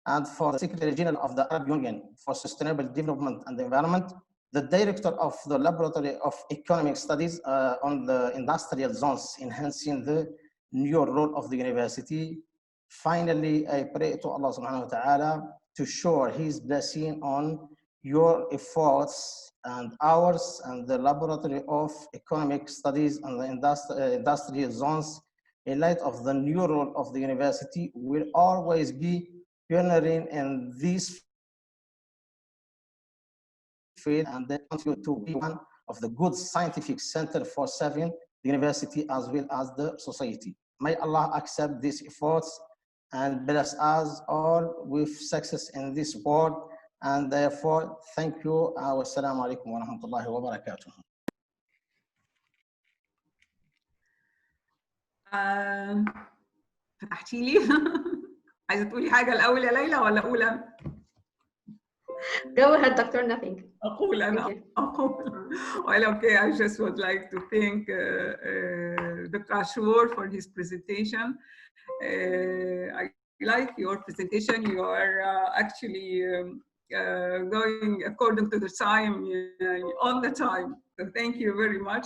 and for the Secretary General of the Arab Union for Sustainable Development and the Environment, the Director of the Laboratory of Economic Studies on the industrial zones, enhancing the new role of the university. Finally, I pray to Allah subhanahu wa ta'ala to shower his blessing on your efforts and ours, and the Laboratory of Economic Studies and the industrial zones, in light of the new role of the university, will always be pioneering in this field, and they continue to be one of the good scientific center for serving the university as well as the society. May Allah accept these efforts and bless us all with success in this world. And therefore, thank you. Wassalamu alaikum wa rahmatullahi wa barakatuh. فتحتي لي عايزه تقولي حاجه الاول يا ليلى ولا اولى؟ Go ahead, Dr. Nothing. أقول أنا أقول. Well, okay, I just would like to thank Dr. Ashur for his presentation. I like your presentation. You are actually going according to the time, on the time. So thank you very much.